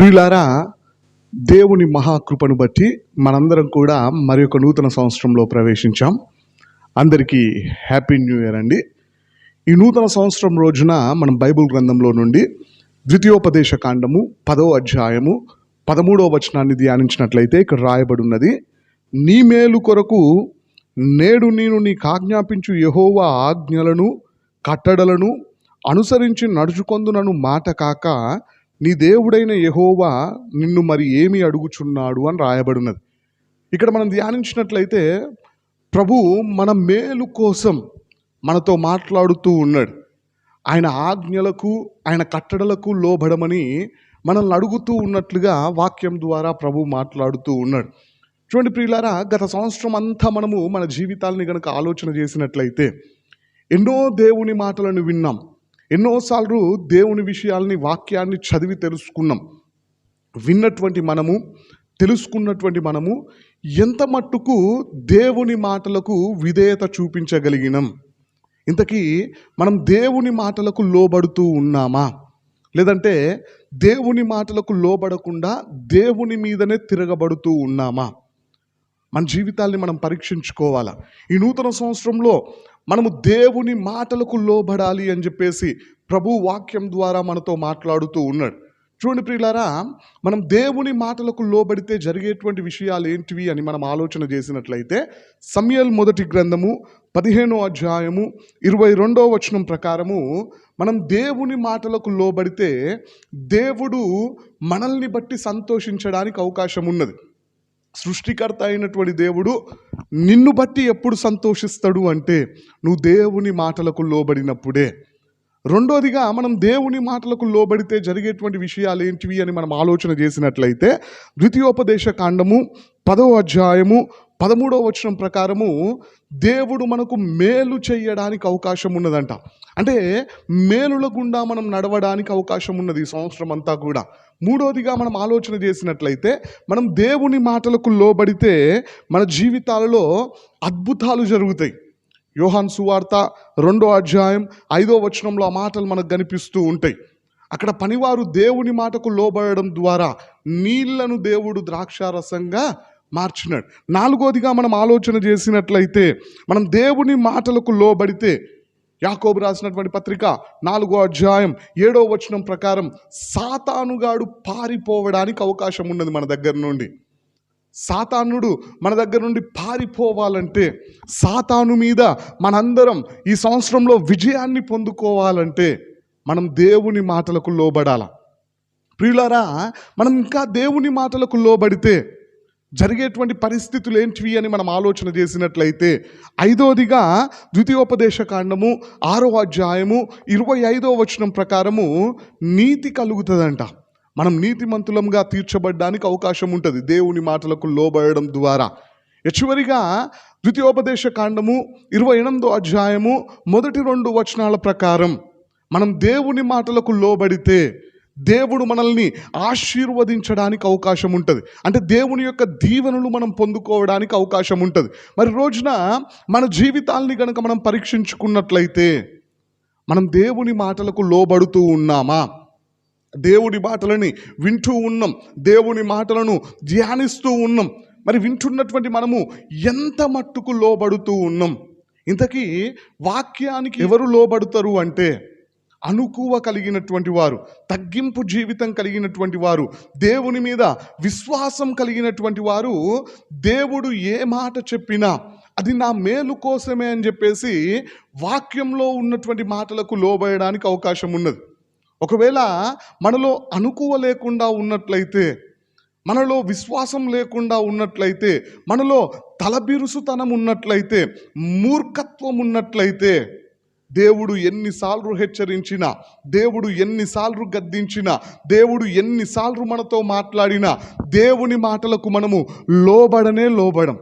ప్రియులారా, దేవుని మహాకృపను బట్టి మనందరం కూడా మరి ఒక నూతన సంవత్సరంలో ప్రవేశించాం. అందరికీ హ్యాపీ న్యూ ఇయర్ అండి. ఈ నూతన సంవత్సరం రోజున మనం బైబిల్ గ్రంథంలో నుండి ద్వితీయోపదేశ కాండము 10వ అధ్యాయము 13వ వచనాన్ని ధ్యానించినట్లయితే ఇక్కడ రాయబడి ఉన్నది, నీ మేలు కొరకు నేడు నేను నీకు ఆజ్ఞాపించు యెహోవా ఆజ్ఞలను కట్టడలను అనుసరించి నడుచుకొందునను మాట కాక నీ దేవుడైన యెహోవా నిన్ను మరి ఏమి అడుగుచున్నాడు అని రాయబడినది. ఇక్కడ మనం ధ్యానించినట్లయితే ప్రభు మన మేలు కోసం మనతో మాట్లాడుతూ ఉన్నాడు. ఆయన ఆజ్ఞలకు ఆయన కట్టడలకు లోబడమని మనల్ని అడుగుతూ ఉన్నట్లుగా వాక్యం ద్వారా ప్రభు మాట్లాడుతూ ఉన్నాడు. చూడండి ప్రియులారా, గత సంవత్సరం అంతా మనము మన జీవితాలని కనుక ఆలోచన చేసినట్లయితే ఎన్నో దేవుని మాటలను విన్నాం, ఎన్నోసార్లు దేవుని విషయాల్ని వాక్యాన్ని చదివి తెలుసుకున్నాం. విన్నటువంటి మనము, తెలుసుకున్నటువంటి మనము ఎంత మట్టుకు దేవుని మాటలకు విధేయత చూపించగలిగినాం? ఇంతకీ మనం దేవుని మాటలకు లోబడుతూ ఉన్నామా, లేదంటే దేవుని మాటలకు లోబడకుండా దేవుని మీదనే తిరగబడుతూ ఉన్నామా? మన జీవితాల్ని మనం పరీక్షించుకోవాలా. ఈ నూతన సంవత్సరంలో మనము దేవుని మాటలకు లోబడాలి అని చెప్పేసి ప్రభు వాక్యం ద్వారా మనతో మాట్లాడుతూ ఉన్నాడు. చూడండి ప్రియులారా, మనం దేవుని మాటలకు లోబడితే జరిగేటువంటి విషయాలు ఏంటివి అని మనం ఆలోచన చేసినట్లయితే సమూయేలు మొదటి గ్రంథము 15వ అధ్యాయము 22వ వచనం ప్రకారము మనం దేవుని మాటలకు లోబడితే దేవుడు మనల్ని బట్టి సంతోషించడానికి అవకాశం ఉన్నది. సృష్టికర్త అయినటువంటి దేవుడు నిన్ను బట్టి ఎప్పుడు సంతోషిస్తాడు అంటే నువ్వు దేవుని మాటలకు లోబడినప్పుడే. రెండోదిగా మనం దేవుని మాటలకు లోబడితే జరిగేటువంటి విషయాలు ఏంటివి అని మనం ఆలోచన చేసినట్లయితే ద్వితీయోపదేశ కాండము 10వ అధ్యాయము 13వ వచనం ప్రకారము దేవుడు మనకు మేలు చేయడానికి అవకాశం ఉన్నదంట. అంటే మేలుల గుండా మనం నడవడానికి అవకాశం ఉన్నది ఈ సంవత్సరం అంతా కూడా. మూడోదిగా మనం ఆలోచన చేసినట్లయితే మనం దేవుని మాటలకు లోబడితే మన జీవితాలలో అద్భుతాలు జరుగుతాయి. యోహాను సువార్త 2వ అధ్యాయం 5వ వచనంలో ఆ మాటలు మనకు కనిపిస్తూ ఉంటాయి. అక్కడ పనివారు దేవుని మాటకు లోబడడం ద్వారా నీళ్లను దేవుడు ద్రాక్షారసంగా మార్చినాడు. నాలుగోదిగా మనం ఆలోచన చేసినట్లయితే మనం దేవుని మాటలకు లోబడితే యాకోబు రాసినటువంటి పత్రిక 4వ అధ్యాయం 7వ వచనం ప్రకారం సాతానుగాడు పారిపోవడానికి అవకాశం ఉన్నది మన దగ్గర నుండి. సాతానుడు మన దగ్గర నుండి పారిపోవాలంటే, సాతాను మీద మనందరం ఈ సంవత్సరంలో విజయాన్ని పొందుకోవాలంటే మనం దేవుని మాటలకు లోబడాల. ప్రియులారా, మనం ఇంకా దేవుని మాటలకు లోబడితే జరిగేటువంటి పరిస్థితులు ఏంటివి అని మనం ఆలోచన చేసినట్లయితే ఐదోదిగా ద్వితీయోపదేశ కాండము 6వ అధ్యాయము 25వ వచనం ప్రకారము నీతి కలుగుతుందంట. మనం నీతిమంతులంగా తీర్చబడ్డానికి అవకాశం ఉంటుంది దేవుని మాటలకు లోబడడం ద్వారా. చివరిగా ద్వితీయోపదేశ కాండము 28వ అధ్యాయము మొదటి 2 వచనాల ప్రకారం మనం దేవుని మాటలకు లోబడితే దేవుడు మనల్ని ఆశీర్వదించడానికి అవకాశం ఉంటుంది. అంటే దేవుని యొక్క దీవెనలు మనం పొందుకోవడానికి అవకాశం ఉంటుంది. మరి రోజున మన జీవితాల్ని కనుక మనం పరీక్షించుకున్నట్లయితే మనం దేవుని మాటలకు లోబడుతూ ఉన్నామా? దేవుని మాటలని వింటూ ఉన్నాం, దేవుని మాటలను ధ్యానిస్తూ ఉన్నాం. మరి వింటున్నటువంటి మనము ఎంత మట్టుకు లోబడుతూ ఉన్నాం? ఇంతకీ వాక్యానికి ఎవరు లోబడతారు అంటే అనుకువ కలిగినటువంటి వారు, తగ్గింపు జీవితం కలిగినటువంటి వారు, దేవుని మీద విశ్వాసం కలిగినటువంటి వారు. దేవుడు ఏ మాట చెప్పినా అది నా మేలు కోసమే అని చెప్పేసి వాక్యంలో ఉన్నటువంటి మాటలకు లోబడడానికి అవకాశం ఉన్నది. ఒకవేళ మనలో అనుకువ లేకుండా ఉన్నట్లయితే, మనలో విశ్వాసం లేకుండా ఉన్నట్లయితే, మనలో తలబిరుసుతనం ఉన్నట్లయితే, మూర్ఖత్వం ఉన్నట్లయితే దేవుడు ఎన్నిసార్లు హెచ్చరించినా, దేవుడు ఎన్నిసార్లు గద్దించినా, దేవుడు ఎన్నిసార్లు మనతో మాట్లాడినా దేవుని మాటలకు మనము లోబడం.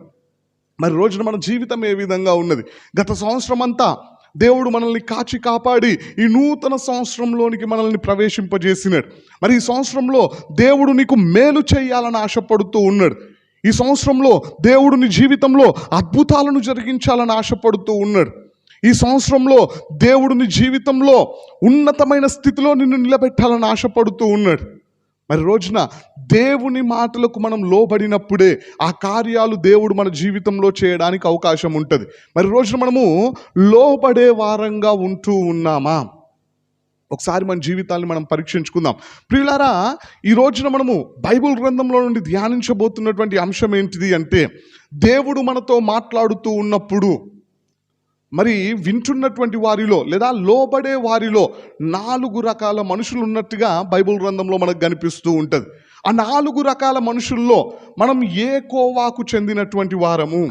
మరి రోజున మన జీవితం ఏ విధంగా ఉన్నది? గత సంవత్సరం అంతా దేవుడు మనల్ని కాచి కాపాడి ఈ నూతన సంవత్సరంలోనికి మనల్ని ప్రవేశింపజేసినాడు. మరి ఈ సంవత్సరంలో దేవుడు నీకు మేలు చేయాలని ఆశపడుతూ ఉన్నాడు. ఈ సంవత్సరంలో దేవుడు నీ జీవితంలో అద్భుతాలను జరిగించాలని ఆశపడుతూ ఉన్నాడు. ఈ సంవత్సరంలో దేవుడు నీ జీవితంలో ఉన్నతమైన స్థితిలో నిన్ను నిలబెట్టాలని ఆశపడుతూ ఉన్నాడు. మరి రోజున దేవుని మాటలకు మనం లోబడినప్పుడే ఆ కార్యాలు దేవుడు మన జీవితంలో చేయడానికి అవకాశం ఉంటుంది. మరి రోజున మనము లోబడే వారంగా ఉంటూ ఉన్నామా? ఒకసారి మన జీవితాన్ని మనం పరీక్షించుకుందాం. ప్రియులారా, ఈ రోజున మనము బైబిల్ గ్రంథంలో నుండి ధ్యానించబోతున్నటువంటి అంశం ఏంటిది అంటే, దేవుడు మనతో మాట్లాడుతూ ఉన్నప్పుడు మరి వింటున్నటువంటి వారిలో లేదా లోబడే వారిలో 4 రకాల మనుషులు ఉన్నట్టుగా బైబిల్ గ్రంథంలో మనకు కనిపిస్తూ ఉంటుంది. ఆ 4 రకాల మనుషుల్లో మనం ఏ కోవాకు చెందినటువంటి వారము?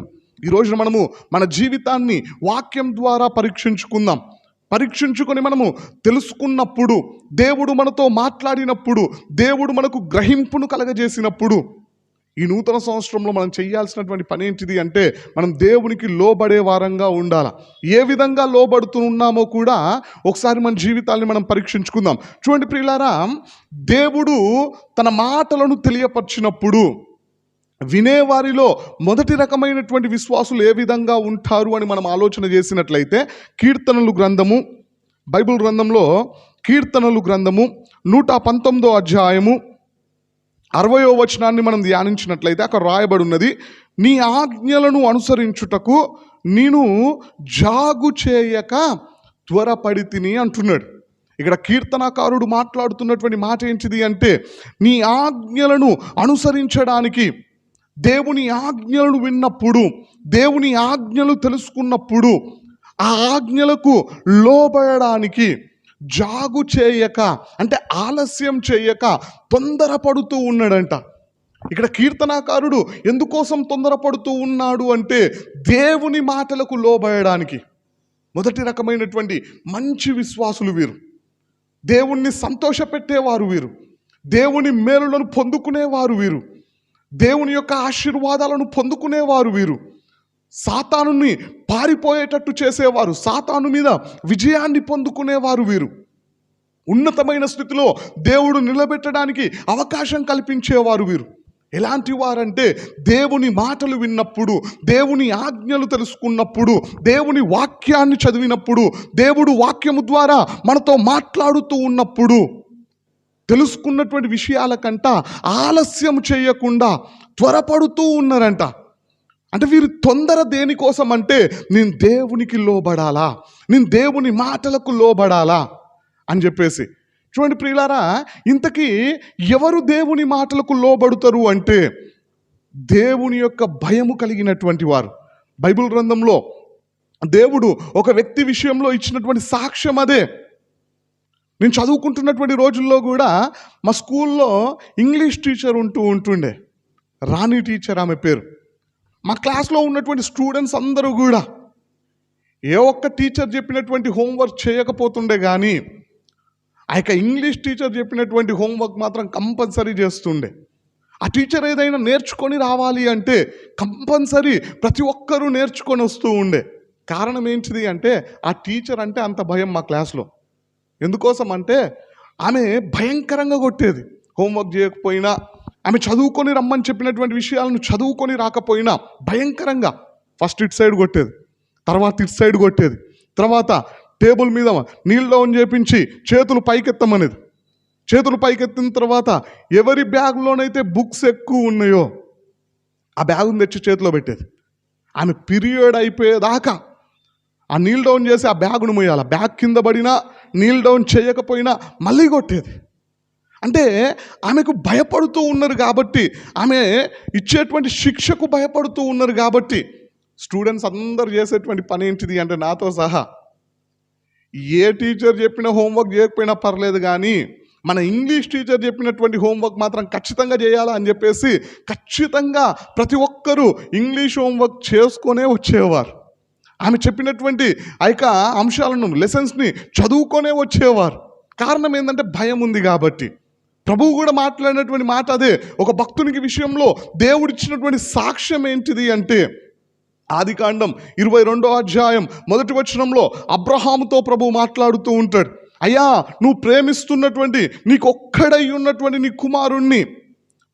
ఈరోజున మనము మన జీవితాన్ని వాక్యం ద్వారా పరీక్షించుకొని మనము తెలుసుకున్నప్పుడు, దేవుడు మనతో మాట్లాడినప్పుడు, దేవుడు మనకు గ్రహింపును కలగజేసినప్పుడు, ఈ నూతన సంవత్సరంలో మనం చేయాల్సినటువంటి పని ఏంటిది అంటే, మనం దేవునికి లోబడే వారంగా ఉండాలి. ఏ విధంగా లోబడుతూ ఉన్నామో కూడా ఒకసారి మన జీవితాన్ని మనం పరీక్షించుకుందాం. చూడండి ప్రియులారా, దేవుడు తన మాటలను తెలియపరిచినప్పుడు వినేవారిలో మొదటి రకమైనటువంటి విశ్వాసులు ఏ విధంగా ఉంటారు అని మనం ఆలోచన చేసినట్లయితే, కీర్తనలు గ్రంథము, బైబిల్ గ్రంథంలో కీర్తనలు గ్రంథము 119వ అధ్యాయము 60వ వచనాన్ని మనం ధ్యానించినట్లయితే అక్కడ రాయబడి ఉన్నది, నీ ఆజ్ఞలను అనుసరించుటకు నేను జాగు చేయక త్వరపడితిని అంటున్నాడు. ఇక్కడ కీర్తనకారుడు మాట్లాడుతున్నటువంటి మాట ఏంటిది అంటే, నీ ఆజ్ఞలను అనుసరించడానికి, దేవుని ఆజ్ఞలను విన్నప్పుడు, దేవుని ఆజ్ఞలు తెలుసుకున్నప్పుడు, ఆ ఆజ్ఞలకు లోబడడానికి జాగు చేయక, అంటే ఆలస్యం చేయక తొందరపడుతూ ఉన్నాడంట. ఇక్కడ కీర్తనాకారుడు ఎందుకోసం తొందరపడుతూ ఉన్నాడు అంటే, దేవుని మాటలకు లోబడడానికి. మొదటి రకమైనటువంటి మంచి విశ్వాసులు వీరు. దేవుణ్ణి సంతోషపెట్టేవారు వీరు. దేవుని మేలులను పొందుకునేవారు వీరు. దేవుని యొక్క ఆశీర్వాదాలను పొందుకునేవారు వీరు. సాతానుని పారిపోయేటట్టు చేసేవారు, సాతాను మీద విజయాన్ని పొందుకునేవారు వీరు. ఉన్నతమైన స్థితిలో దేవుడు నిలబెట్టడానికి అవకాశం కల్పించేవారు వీరు. ఎలాంటి వారంటే, దేవుని మాటలు విన్నప్పుడు, దేవుని ఆజ్ఞలు తెలుసుకున్నప్పుడు, దేవుని వాక్యాన్ని చదివినప్పుడు, దేవుడు వాక్యము ద్వారా మనతో మాట్లాడుతూ ఉన్నప్పుడు తెలుసుకున్నటువంటి విషయాల కంట ఆలస్యం చేయకుండా త్వరపడుతూ ఉన్నారంట. అంటే వీరు తొందర దేనికోసం అంటే, నేను దేవునికి లోబడాలా, నేను దేవుని మాటలకు లోబడాలా అని చెప్పేసి. చూడండి ప్రియులారా, ఇంతకీ ఎవరు దేవుని మాటలకు లోబడుతారు అంటే, దేవుని యొక్క భయము కలిగినటువంటి వారు. బైబిల్ గ్రంథంలో దేవుడు ఒక వ్యక్తి విషయంలో ఇచ్చినటువంటి సాక్ష్యం అదే. నేను చదువుకుంటున్నటువంటి రోజుల్లో కూడా మా స్కూల్లో ఇంగ్లీష్ టీచర్ ఉంటుండే, రాణి టీచర్ ఆమె పేరు. మా క్లాస్లో ఉన్నటువంటి స్టూడెంట్స్ అందరూ కూడా ఏ ఒక్క టీచర్ చెప్పినటువంటి హోంవర్క్ చేయకపోతుండే, కానీ ఆ యొక్క ఇంగ్లీష్ టీచర్ చెప్పినటువంటి హోంవర్క్ మాత్రం కంపల్సరీ చేస్తుండే. ఆ టీచర్ ఏదైనా నేర్చుకొని రావాలి అంటే కంపల్సరీ ప్రతి ఒక్కరూ నేర్చుకొని వస్తూ ఉండే. కారణం ఏంటిది అంటే, ఆ టీచర్ అంటే అంత భయం మా క్లాస్లో. ఎందుకోసం అంటే, ఆమె భయంకరంగా కొట్టేది. హోంవర్క్ చేయకపోయినా, ఆమె చదువుకొని రమ్మని చెప్పినటువంటి విషయాలను చదువుకొని రాకపోయినా భయంకరంగా ఫస్ట్ ఇటు సైడ్ కొట్టేది, తర్వాత ఇటు సైడ్ కొట్టేది, తర్వాత టేబుల్ మీద నీల్ డౌన్ చేపించి చేతులు పైకెత్తమనేది. చేతులు పైకెత్తిన తర్వాత ఎవరి బ్యాగ్లోనైతే బుక్స్ ఎక్కువ ఉన్నాయో ఆ బ్యాగును తెచ్చి చేతిలో పెట్టేది. ఆమె పీరియడ్ అయిపోయేదాకా ఆ నీల్ డౌన్ చేసి ఆ బ్యాగును మోయాలి. బ్యాగ్ కింద పడినా, నీల్ డౌన్ చేయకపోయినా మళ్ళీ కొట్టేది. అంటే ఆమెకు భయపడుతూ ఉన్నారు కాబట్టి, ఆమె ఇచ్చేటువంటి శిక్షకు భయపడుతూ ఉన్నారు కాబట్టి, స్టూడెంట్స్ అందరూ చేసేటువంటి పని ఏంటిది అంటే, నాతో సహా ఏ టీచర్ చెప్పిన హోంవర్క్ చేయకపోయినా పర్లేదు, కానీ మన ఇంగ్లీష్ టీచర్ చెప్పినటువంటి హోంవర్క్ మాత్రం ఖచ్చితంగా చేయాలా అని చెప్పేసి ఖచ్చితంగా ప్రతి ఒక్కరూ ఇంగ్లీష్ హోంవర్క్ చేసుకొనే వచ్చేవారు. ఆమె చెప్పినటువంటి ఆ యొక్క అంశాలను, లెసన్స్ని చదువుకొనే వచ్చేవారు. కారణం ఏంటంటే భయం ఉంది కాబట్టి. ప్రభువు కూడా మాట్లాడినటువంటి మాట అదే. ఒక భక్తునికి విషయంలో దేవుడిచ్చినటువంటి సాక్ష్యం ఏంటిది అంటే, ఆదికాండం 22వ అధ్యాయం 1వ వచనంలో అబ్రహాముతో ప్రభువు మాట్లాడుతూ ఉంటాడు. అయ్యా, నువ్వు ప్రేమిస్తున్నటువంటి, నీకు ఒక్కడై ఉన్నటువంటి నీ కుమారుణ్ణి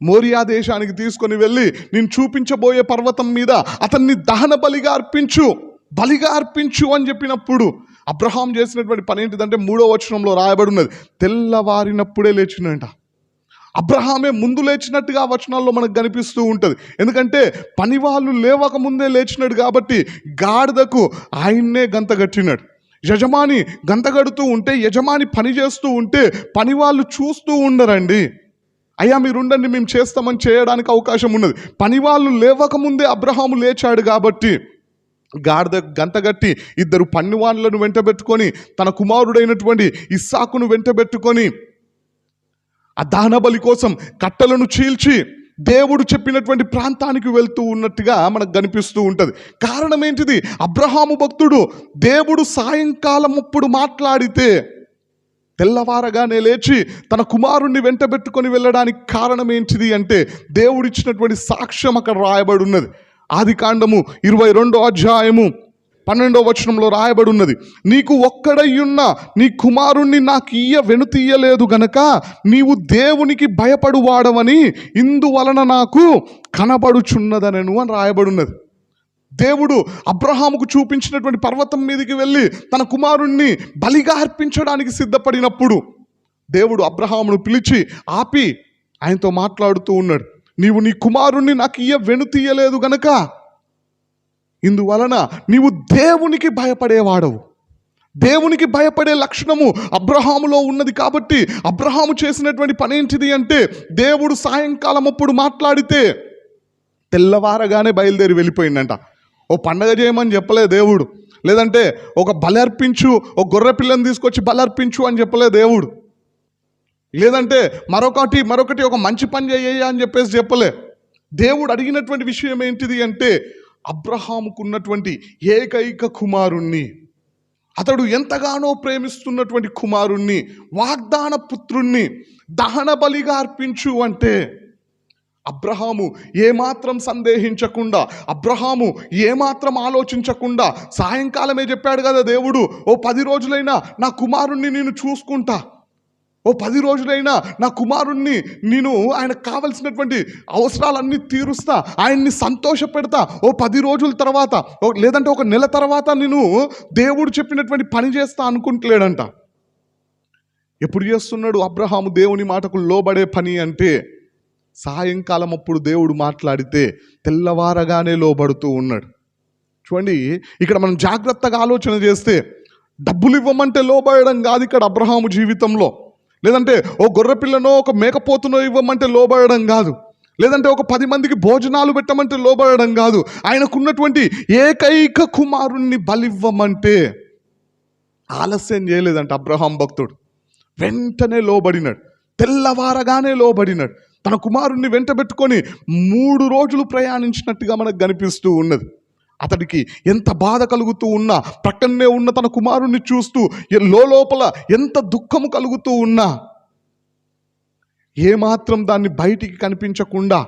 మోరియా దేశానికి తీసుకొని వెళ్ళి నేను చూపించబోయే పర్వతం మీద అతన్ని దహన బలిగా అర్పించు అని చెప్పినప్పుడు అబ్రహాం చేసినటువంటి పని ఏంటిదంటే, 3వ వచనంలో రాయబడి ఉన్నది, తెల్లవారినప్పుడే లేచినంట. అబ్రహామే ముందు లేచినట్టుగా ఆ వచనాల్లో మనకు కనిపిస్తూ ఉంటుంది. ఎందుకంటే పని వాళ్ళు లేవక ముందే లేచినాడు కాబట్టి గాడిదకు ఆయన్నే గంతగట్టినాడు. యజమాని గంతగడుతూ ఉంటే, యజమాని పని చేస్తూ ఉంటే పని వాళ్ళు చూస్తూ ఉండరండి. అయ్యా మీరుండండి, మేము చేస్తామని చేయడానికి అవకాశం ఉన్నది. పని వాళ్ళు లేవకముందే అబ్రహాము లేచాడు కాబట్టి గాడిద గంతగట్టి ఇద్దరు పన్నివాళ్ళను వెంటబెట్టుకొని తన కుమారుడైనటువంటి ఇస్సాకును వెంటబెట్టుకొని ఆ దహన బలి కోసం కట్టలను చీల్చి దేవుడు చెప్పినటువంటి ప్రాంతానికి వెళ్తూ ఉన్నట్టుగా మనకు కనిపిస్తూ ఉంటుంది. కారణం ఏంటిది? అబ్రహాము భక్తుడు దేవుడు సాయంకాలం అప్పుడు మాట్లాడితే తెల్లవారగానే లేచి తన కుమారుణ్ణి వెంటబెట్టుకొని వెళ్ళడానికి కారణం ఏంటిది అంటే దేవుడిచ్చినటువంటి సాక్ష్యం అక్కడ రాయబడి ఉన్నది. ఆదికాండము 22వ అధ్యాయము 12వ వచనంలో రాయబడి ఉన్నది, నీకు ఒక్కడయ్యున్న నీ కుమారుణ్ణి నాకు వెనుతీయలేదు గనక నీవు దేవునికి భయపడువాడవని ఇందువలన నాకు కనబడుచున్నదనను అని రాయబడి ఉన్నది. దేవుడు అబ్రహాముకు చూపించినటువంటి పర్వతం మీదకి వెళ్ళి తన కుమారుణ్ణి బలిగా అర్పించడానికి సిద్ధపడినప్పుడు దేవుడు అబ్రహామును పిలిచి ఆపి ఆయనతో మాట్లాడుతూ ఉన్నాడు, నీవు నీ కుమారుణ్ణి నాకు వెనుతీయలేదు గనక ఇందువలన నీవు దేవునికి భయపడేవాడవు. దేవునికి భయపడే లక్షణము అబ్రహాములో ఉన్నది కాబట్టి అబ్రహాము చేసినటువంటి పని ఏంటిది అంటే దేవుడు సాయంకాలం అప్పుడు మాట్లాడితే తెల్లవారగానే బయలుదేరి వెళ్ళిపోయిందంట. ఓ పండగ చేయమని చెప్పలే దేవుడు, లేదంటే ఒక బలి అర్పించు, ఒక గొర్రె పిల్లని తీసుకొచ్చి బలి అర్పించు అని చెప్పలే దేవుడు, లేదంటే మరొకటి ఒక మంచి పని చేయ అని చెప్పలే. దేవుడు అడిగినటువంటి విషయం ఏంటిది అంటే అబ్రహాముకు ఉన్నటువంటి ఏకైక కుమారుణ్ణి, అతడు ఎంతగానో ప్రేమిస్తున్నటువంటి కుమారుణ్ణి, వాగ్దాన పుత్రుణ్ణి దహన బలిగా అర్పించు అంటే అబ్రహాము ఏమాత్రం సందేహించకుండా, అబ్రహాము ఏమాత్రం ఆలోచించకుండా సాయంకాలమే చెప్పాడు కదా దేవుడు, ఓ 10 రోజులైనా నా కుమారుణ్ణి నేను చూసుకుంటా, ఓ 10 రోజులైనా నా కుమారుణ్ణి నేను ఆయనకు కావలసినటువంటి అవసరాలన్నీ తీరుస్తా, ఆయన్ని సంతోష పెడతా, ఓ 10 రోజుల తర్వాత లేదంటే ఒక నెల తర్వాత నేను దేవుడు చెప్పినటువంటి పని చేస్తా అనుకుంటలేడంట. ఎప్పుడు చేస్తున్నాడు అబ్రహాము దేవుని మాటకు లోబడే పని అంటే సాయంకాలం అప్పుడు దేవుడు మాట్లాడితే తెల్లవారగానే లోబడుతూ ఉన్నాడు. చూడండి, ఇక్కడ మనం జాగ్రత్తగా ఆలోచన చేస్తే డబ్బులు ఇవ్వమంటే లోబడడం కాదు ఇక్కడ అబ్రహాము జీవితంలో, లేదంటే ఓ గొర్రెపిల్లనో ఒక మేకపోతునో ఇవ్వమంటే లోబడడం కాదు, లేదంటే ఒక 10 మందికి భోజనాలు పెట్టమంటే లోబడడం కాదు. ఆయనకున్నటువంటి ఏకైక కుమారుణ్ణి బలివ్వమంటే ఆలస్యం చేయలేదంట అబ్రహాం భక్తుడు. వెంటనే లోబడినాడు, తెల్లవారగానే లోబడినాడు. తన కుమారుణ్ణి వెంటబెట్టుకొని 3 రోజులు ప్రయాణించినట్టుగా మనకు కనిపిస్తూ ఉన్నది. అతడికి ఎంత బాధ కలుగుతూ ఉన్నా, ప్రక్కనే ఉన్న తన కుమారుణ్ణి చూస్తూ లోపల ఎంత దుఃఖము కలుగుతూ ఉన్నా ఏమాత్రం దాన్ని బయటికి కనిపించకుండా,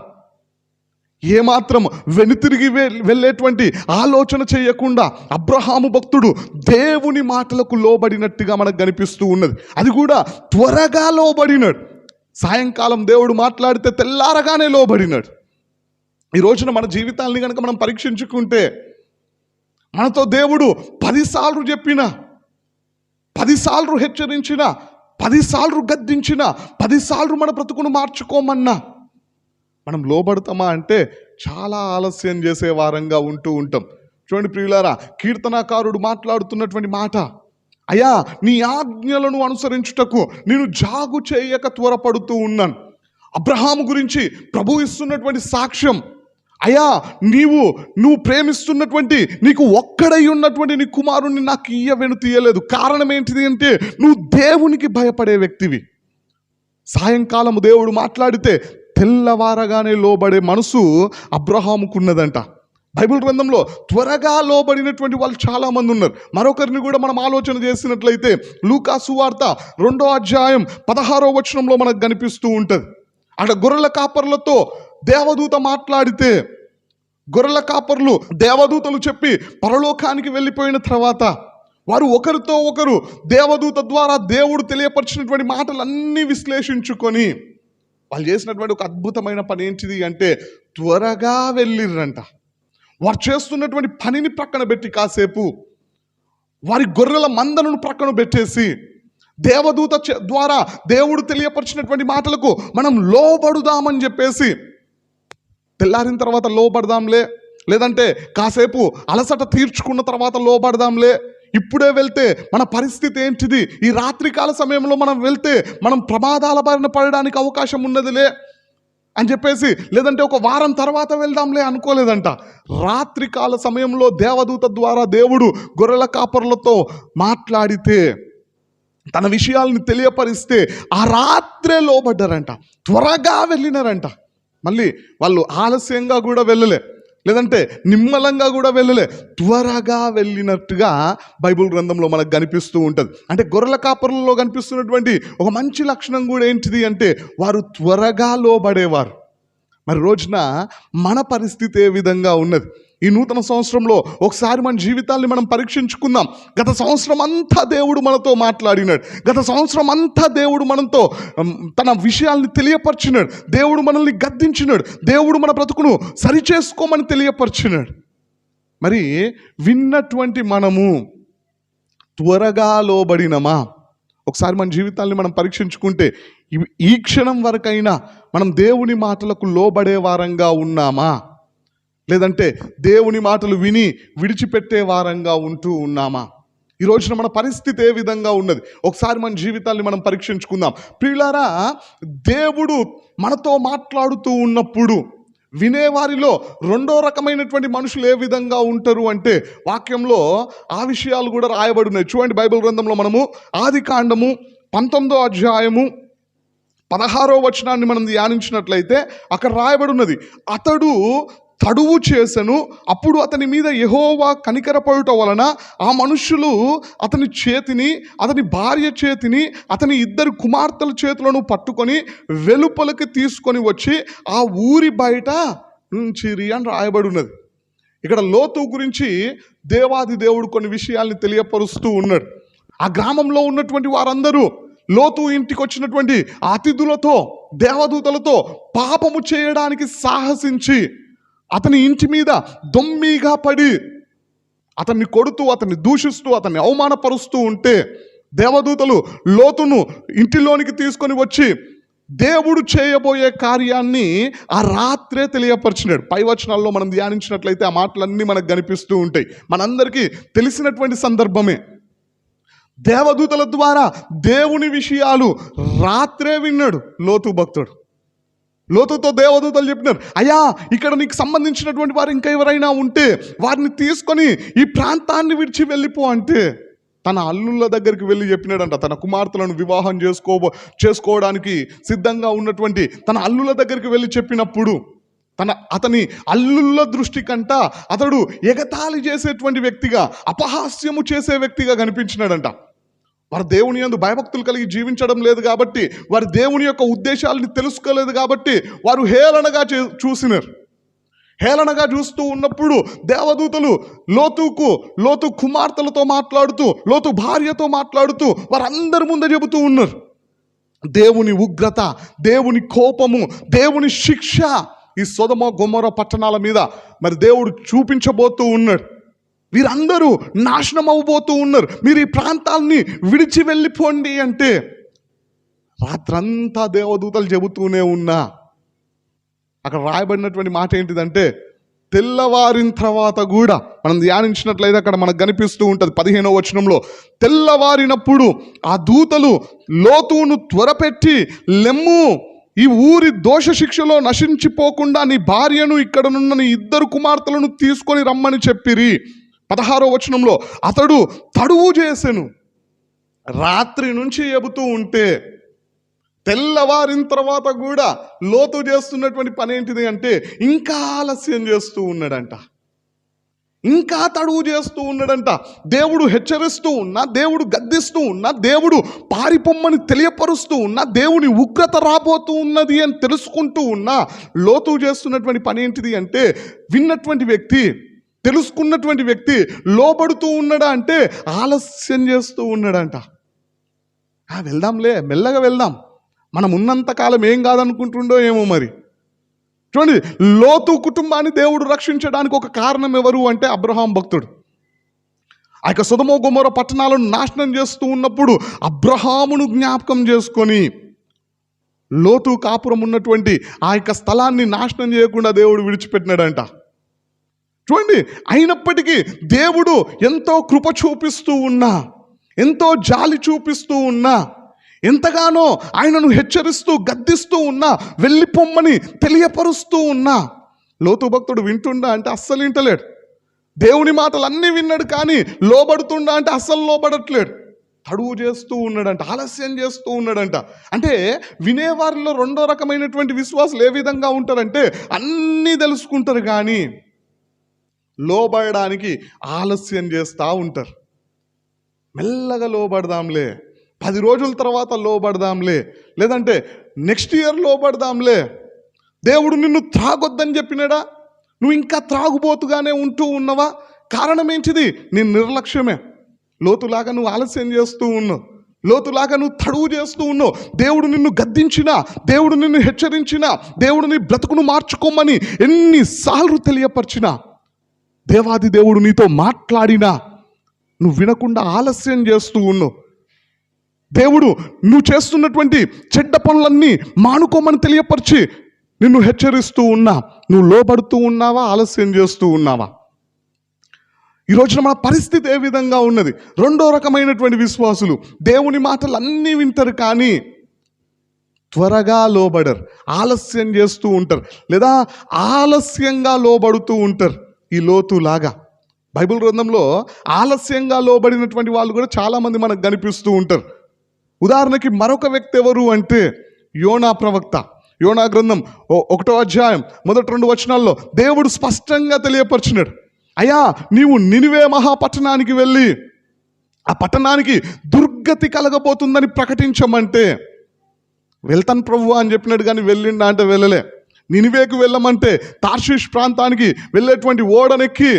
ఏమాత్రం వెనుతిరిగి వెళ్ళేటువంటి ఆలోచన చేయకుండా అబ్రహాము భక్తుడు దేవుని మాటలకు లోబడినట్టుగా మనకు కనిపిస్తూ ఉన్నది. అది కూడా త్వరగా లోబడినాడు. సాయంకాలం దేవుడు మాట్లాడితే తెల్లారగానే లోబడినాడు. ఈ రోజున మన జీవితాన్ని కనుక మనం పరీక్షించుకుంటే మనతో దేవుడు 10 సార్లు చెప్పినా, 10 సార్లు హెచ్చరించినా, 10 సార్లు గద్దించినా, 10 సార్లు మన బ్రతుకును మార్చుకోమన్నా మనం లోబడతామా అంటే చాలా ఆలస్యం చేసే వారంగా ఉంటూ ఉంటాం. చూడండి ప్రియులారా, కీర్తనాకారుడు మాట్లాడుతున్నటువంటి మాట, అయ్యా నీ ఆజ్ఞలను అనుసరించుటకు నేను జాగు చేయక త్వరపడుతూ ఉన్నాను. అబ్రహాము గురించి ప్రభు ఇస్తున్నటువంటి సాక్ష్యం, అయ్యా నువ్వు ప్రేమిస్తున్నటువంటి నీకు ఒక్కడై ఉన్నటువంటి నీ కుమారుణ్ణి నాకు వెనుతీయలేదు. కారణం ఏంటిది అంటే నువ్వు దేవునికి భయపడే వ్యక్తివి. సాయంకాలము దేవుడు మాట్లాడితే తెల్లవారగానే లోబడే మనసు అబ్రహాముకున్నదంట. బైబిల్ గ్రంథంలో త్వరగా లోబడినటువంటి వాళ్ళు చాలామంది ఉన్నారు. మరొకరిని కూడా మనం ఆలోచన చేసినట్లయితే లూకా సువార్త 2వ అధ్యాయం 16వ వచనంలో మనకు కనిపిస్తూ ఉంటుంది. అక్కడ గొర్రెల కాపర్లతో దేవదూత మాట్లాడితే, గొర్రెల కాపర్లు దేవదూతలు చెప్పి పరలోకానికి వెళ్ళిపోయిన తర్వాత వారు ఒకరితో ఒకరు దేవదూత ద్వారా దేవుడు తెలియపరిచినటువంటి మాటలన్నీ విశ్లేషించుకొని వాళ్ళు చేసినటువంటి ఒక అద్భుతమైన పని ఏంటిది అంటే త్వరగా వెళ్ళిర్రంట. వారు చేస్తున్నటువంటి పనిని ప్రక్కన పెట్టి కాసేపు వారి గొర్రెల మందలను ప్రక్కన పెట్టేసి దేవదూత ద్వారా దేవుడు తెలియపరిచినటువంటి మాటలకు మనం లోబడుదామని చెప్పేసి, తెల్లారిన తర్వాత లోబడదాంలే, లేదంటే కాసేపు అలసట తీర్చుకున్న తర్వాత లోబడదాంలే, ఇప్పుడే వెళ్తే మన పరిస్థితి ఏంటిది, ఈ రాత్రికాల సమయంలో మనం వెళ్తే మనం ప్రమాదాల బారిన పడడానికి అవకాశం ఉన్నదిలే అని చెప్పేసి, లేదంటే ఒక వారం తర్వాత వెళ్దాంలే అనుకోలేదంట. రాత్రికాల సమయంలో దేవదూత ద్వారా దేవుడు గొర్రెల కాపరులతో మాట్లాడితే, తన విషయాలను తెలియపరిస్తే ఆ రాత్రే లోబడ్డారంట, త్వరగా వెళ్ళినారంట. మళ్ళీ వాళ్ళు ఆలస్యంగా కూడా వెళ్ళలే, లేదంటే నిమ్మలంగా కూడా వెళ్ళలే, త్వరగా వెళ్ళినట్టుగా బైబిల్ గ్రంథంలో మనకు కనిపిస్తూ ఉంటుంది. అంటే గొర్రెల కాపరులలో కనిపిస్తున్నటువంటి ఒక మంచి లక్షణం కూడా ఏంటిది అంటే వారు త్వరగా లోబడేవారు. మరి రోజున మన పరిస్థితి ఏ విధంగా ఉన్నది? ఈ నూతన సంవత్సరంలో ఒకసారి మన జీవితాన్ని మనం పరీక్షించుకుందాం. గత సంవత్సరం అంతా దేవుడు మనతో మాట్లాడినాడు, గత సంవత్సరం అంతా దేవుడు మనతో తన విషయాల్ని తెలియపరిచినాడు, దేవుడు మనల్ని గద్దించినాడు, దేవుడు మన బ్రతుకును సరిచేసుకోమని తెలియపరిచినాడు. మరి విన్నటువంటి మనము త్వరగా లోబడినమా? ఒకసారి మన జీవితాన్ని మనం పరీక్షించుకుంటే ఈ క్షణం వరకైనా మనం దేవుని మాటలకు లోబడే వారంగా ఉన్నామా, లేదంటే దేవుని మాటలు విని విడిచిపెట్టే వారంగా ఉంటూ ఉన్నామా? ఈ రోజున మన పరిస్థితి ఏ విధంగా ఉన్నది? ఒకసారి మన జీవితాన్ని మనం పరీక్షించుకుందాం. ప్రియులారా, దేవుడు మనతో మాట్లాడుతూ ఉన్నప్పుడు వినేవారిలో రెండో రకమైనటువంటి మనుషులు ఏ విధంగా ఉంటారు అంటే, వాక్యంలో ఆ విషయాలు కూడా రాయబడినాయి. చూడండి, బైబిల్ గ్రంథంలో మనము ఆదికాండము 19వ అధ్యాయము 16వ వచనాన్ని మనం ధ్యానించినట్లయితే అక్కడ రాయబడి ఉన్నది, అతడు తడువు చేసెను, అప్పుడు అతని మీద యెహోవా కనికరపడుట వలన ఆ మనుషులు అతని చేతిని, అతని భార్య చేతిని, అతని 2 కుమార్తెల చేతులను పట్టుకొని వెలుపలికి తీసుకొని వచ్చి ఆ ఊరి బయట ఉంచిరి అని రాయబడి ఉన్నది. ఇక్కడ లోతు గురించి దేవాది దేవుడు కొన్ని విషయాల్ని తెలియపరుస్తూ ఉన్నాడు. ఆ గ్రామంలో ఉన్నటువంటి వారందరూ లోతు ఇంటికి వచ్చినటువంటి అతిథులతో, దేవదూతలతో పాపము చేయడానికి సాహసించి అతని ఇంటి మీద దొమ్మిగా పడి అతన్ని కొడుతూ, అతన్ని దూషిస్తూ, అతన్ని అవమానపరుస్తూ ఉంటే దేవదూతలు లోతును ఇంటిలోనికి తీసుకొని వచ్చి దేవుడు చేయబోయే కార్యాన్ని ఆ రాత్రే తెలియపరిచినాడు. పై వచనాల్లో మనం ధ్యానించినట్లయితే ఆ మాటలన్నీ మనకు కనిపిస్తూ ఉంటాయి, మనందరికీ తెలిసినటువంటి సందర్భమే. దేవదూతల ద్వారా దేవుని విషయాలు రాత్రే విన్నాడు లోతు భక్తుడు. లోతుతో దేవదూతలు చెప్పినారు, అయ్యా, ఇక్కడ నీకు సంబంధించినటువంటి వారు ఇంకా ఎవరైనా ఉంటే వారిని తీసుకొని ఈ ప్రాంతాన్ని విడిచి వెళ్ళిపో అంటే, తన అల్లుళ్ళ దగ్గరికి వెళ్ళి చెప్పినాడంట. తన కుమార్తెలను వివాహం చేసుకోవడానికి సిద్ధంగా ఉన్నటువంటి తన అల్లుళ్ళ దగ్గరికి వెళ్ళి చెప్పినప్పుడు అతని అల్లుళ్ళ దృష్టి కంట అతడు ఎగతాళి చేసేటువంటి వ్యక్తిగా, అపహాస్యము చేసే వ్యక్తిగా కనిపించినాడంట. వారు దేవుని యందు భయభక్తులు కలిగి జీవించడం లేదు కాబట్టి, వారు దేవుని యొక్క ఉద్దేశాలని తెలుసుకోలేదు కాబట్టి వారు చూసినారు. హేళనగా చూస్తూ ఉన్నప్పుడు దేవదూతలు లోతు కుమార్తెలతో మాట్లాడుతూ, లోతు భార్యతో మాట్లాడుతూ వారందరి ముందు చెబుతూ ఉన్నారు, దేవుని ఉగ్రత, దేవుని కోపము, దేవుని శిక్ష ఈ సొదొమ గొమొర్రా పట్టణాల మీద మరి దేవుడు చూపించబోతూ ఉన్నాడు. వీరందరూ నాశనం అవ్వబోతూ ఉన్నారు, మీరు ఈ ప్రాంతాలని విడిచి వెళ్ళిపోండి అంటే రాత్రంతా దేవదూతలు చెబుతూనే ఉన్నా అక్కడ రాయబడినటువంటి మాట ఏంటిదంటే, తెల్లవారిన తర్వాత కూడా మనం ధ్యానించినట్లయితే అక్కడ మనకు కనిపిస్తూ ఉంటుంది 15వ వచనంలో, తెల్లవారినప్పుడు ఆ దూతలు లోతును త్వరపెట్టి, లెమ్ము, ఈ ఊరి దోష శిక్షలో నశించిపోకుండా నీ భార్యను, ఇక్కడనున్న నీ 2 కుమార్తెలను తీసుకొని రమ్మని చెప్పిరి. 16వ వచనంలో, అతడు తడువు చేసెను. రాత్రి నుంచి చెబుతూ ఉంటే తెల్లవారిన తర్వాత కూడా లోతు చేస్తున్నటువంటి పని ఏంటిది అంటే ఇంకా ఆలస్యం చేస్తూ ఉన్నాడంట, ఇంకా తడువు చేస్తూ ఉన్నాడంట. దేవుడు హెచ్చరిస్తూ ఉన్నా, దేవుడు గద్దిస్తూ ఉన్నా, దేవుడు పారిపోమ్మని తెలియపరుస్తూ ఉన్నా, దేవుని ఉగ్రత రాబోతూ ఉన్నది అని తెలుసుకుంటూ ఉన్నా, లోతు చేస్తున్నటువంటి పని ఏంటిది అంటే, విన్నటువంటి వ్యక్తి, తెలుసుకున్నటువంటి వ్యక్తి లోబడుతూ ఉన్నాడా అంటే ఆలస్యం చేస్తూ ఉన్నాడంట. వెళ్దాంలే, మెల్లగా వెళ్దాం, మనం ఉన్నంతకాలం ఏం కాదనుకుంటుండో ఏమో. మరి చూడండి, లోతు కుటుంబాన్ని దేవుడు రక్షించడానికి ఒక కారణం ఎవరు అంటే అబ్రహాం భక్తుడు. ఆ యొక్క సొదొమ గొమొర్రా పట్టణాలను నాశనం చేస్తూ ఉన్నప్పుడు అబ్రహామును జ్ఞాపకం చేసుకొని లోతు కాపురం ఉన్నటువంటి ఆ యొక్క స్థలాన్ని నాశనం చేయకుండా దేవుడు విడిచిపెట్టినాడంట. చూడండి, అయినప్పటికీ దేవుడు ఎంతో కృప చూపిస్తూ ఉన్నా, ఎంతో జాలి చూపిస్తూ ఉన్నా, ఎంతగానో ఆయనను హెచ్చరిస్తూ గద్దిస్తూ ఉన్నా, వెళ్ళిపోమ్మని తెలియపరుస్తూ ఉన్నా, లోతు భక్తుడు వింటుండా అంటే అస్సలు వింటలేడు. దేవుని మాటలు అన్నీ విన్నాడు, కానీ లోబడుతుండా అంటే అస్సలు లోబడట్లేడు. తడువు చేస్తూ ఉన్నాడంట, ఆలస్యం చేస్తూ ఉన్నాడంట. అంటే వినేవారిలో రెండో రకమైనటువంటి విశ్వాసులు ఏ విధంగా ఉంటారంటే అన్నీ తెలుసుకుంటారు, కానీ లోబడడానికి ఆలస్యం చేస్తూ ఉంటారు. మెల్లగా లోబడదాంలే, 10 రోజుల తర్వాత లోబడదాంలే, లేదంటే నెక్స్ట్ ఇయర్ లోబడదాంలే. దేవుడు నిన్ను త్రాగొద్దని చెప్పినాడా? నువ్వు ఇంకా త్రాగుబోతుగానే ఉంటూ ఉన్నవా? కారణం ఏంటిది? నీ నిర్లక్ష్యమే. లోతులాగా నువ్వు ఆలస్యం చేస్తూ ఉన్నావు, లోతులాగా నువ్వు తడువు చేస్తూ ఉన్నావు. దేవుడు నిన్ను గద్దించినా, దేవుడు నిన్ను హెచ్చరించినా, దేవుడు నీ బ్రతుకును మార్చుకోమని ఎన్నిసార్లు తెలియపరిచినా, దేవాది దేవుడు నీతో మాట్లాడినా నువ్వు వినకుండా ఆలస్యం చేస్తూ ఉన్నావు. దేవుడు నువ్వు చేస్తున్నటువంటి చెడ్డ పనులన్నీ మానుకోమని తెలియపరిచి నిన్ను హెచ్చరిస్తూ ఉన్నా, నువ్వు లోబడుతూ ఉన్నావా, ఆలస్యం చేస్తూ ఉన్నావా? ఈ రోజున మన పరిస్థితి ఏ విధంగా ఉన్నది? రెండో రకమైనటువంటి విశ్వాసులు దేవుని మాటలు అన్నీ వింటారు, కానీ త్వరగా లోబడరు, ఆలస్యం చేస్తూ ఉంటారు, లేదా ఆలస్యంగా లోబడుతూ ఉంటారు. ఈ లోతులాగా బైబిల్ గ్రంథంలో ఆలస్యంగా లోబడినటువంటి వాళ్ళు కూడా చాలామంది మనకు కనిపిస్తూ ఉంటారు. ఉదాహరణకి మరొక వ్యక్తి ఎవరు అంటే యోనా ప్రవక్త. యోనా గ్రంథం 1వ అధ్యాయం మొదటి 2 వచనాల్లో దేవుడు స్పష్టంగా తెలియపరిచినాడు, అయ్యా నీవు నినివే మహాపట్టణానికి వెళ్ళి ఆ పట్టణానికి దుర్గతి కలగబోతుందని ప్రకటించమంటే, వెళ్తాను ప్రభు అని చెప్పినాడు, కానీ వెళ్ళిండా అంటే వెళ్ళలే. నినివేకు వెళ్ళమంటే తార్షీష్ ప్రాంతానికి వెళ్ళేటువంటి ఓడనెక్కి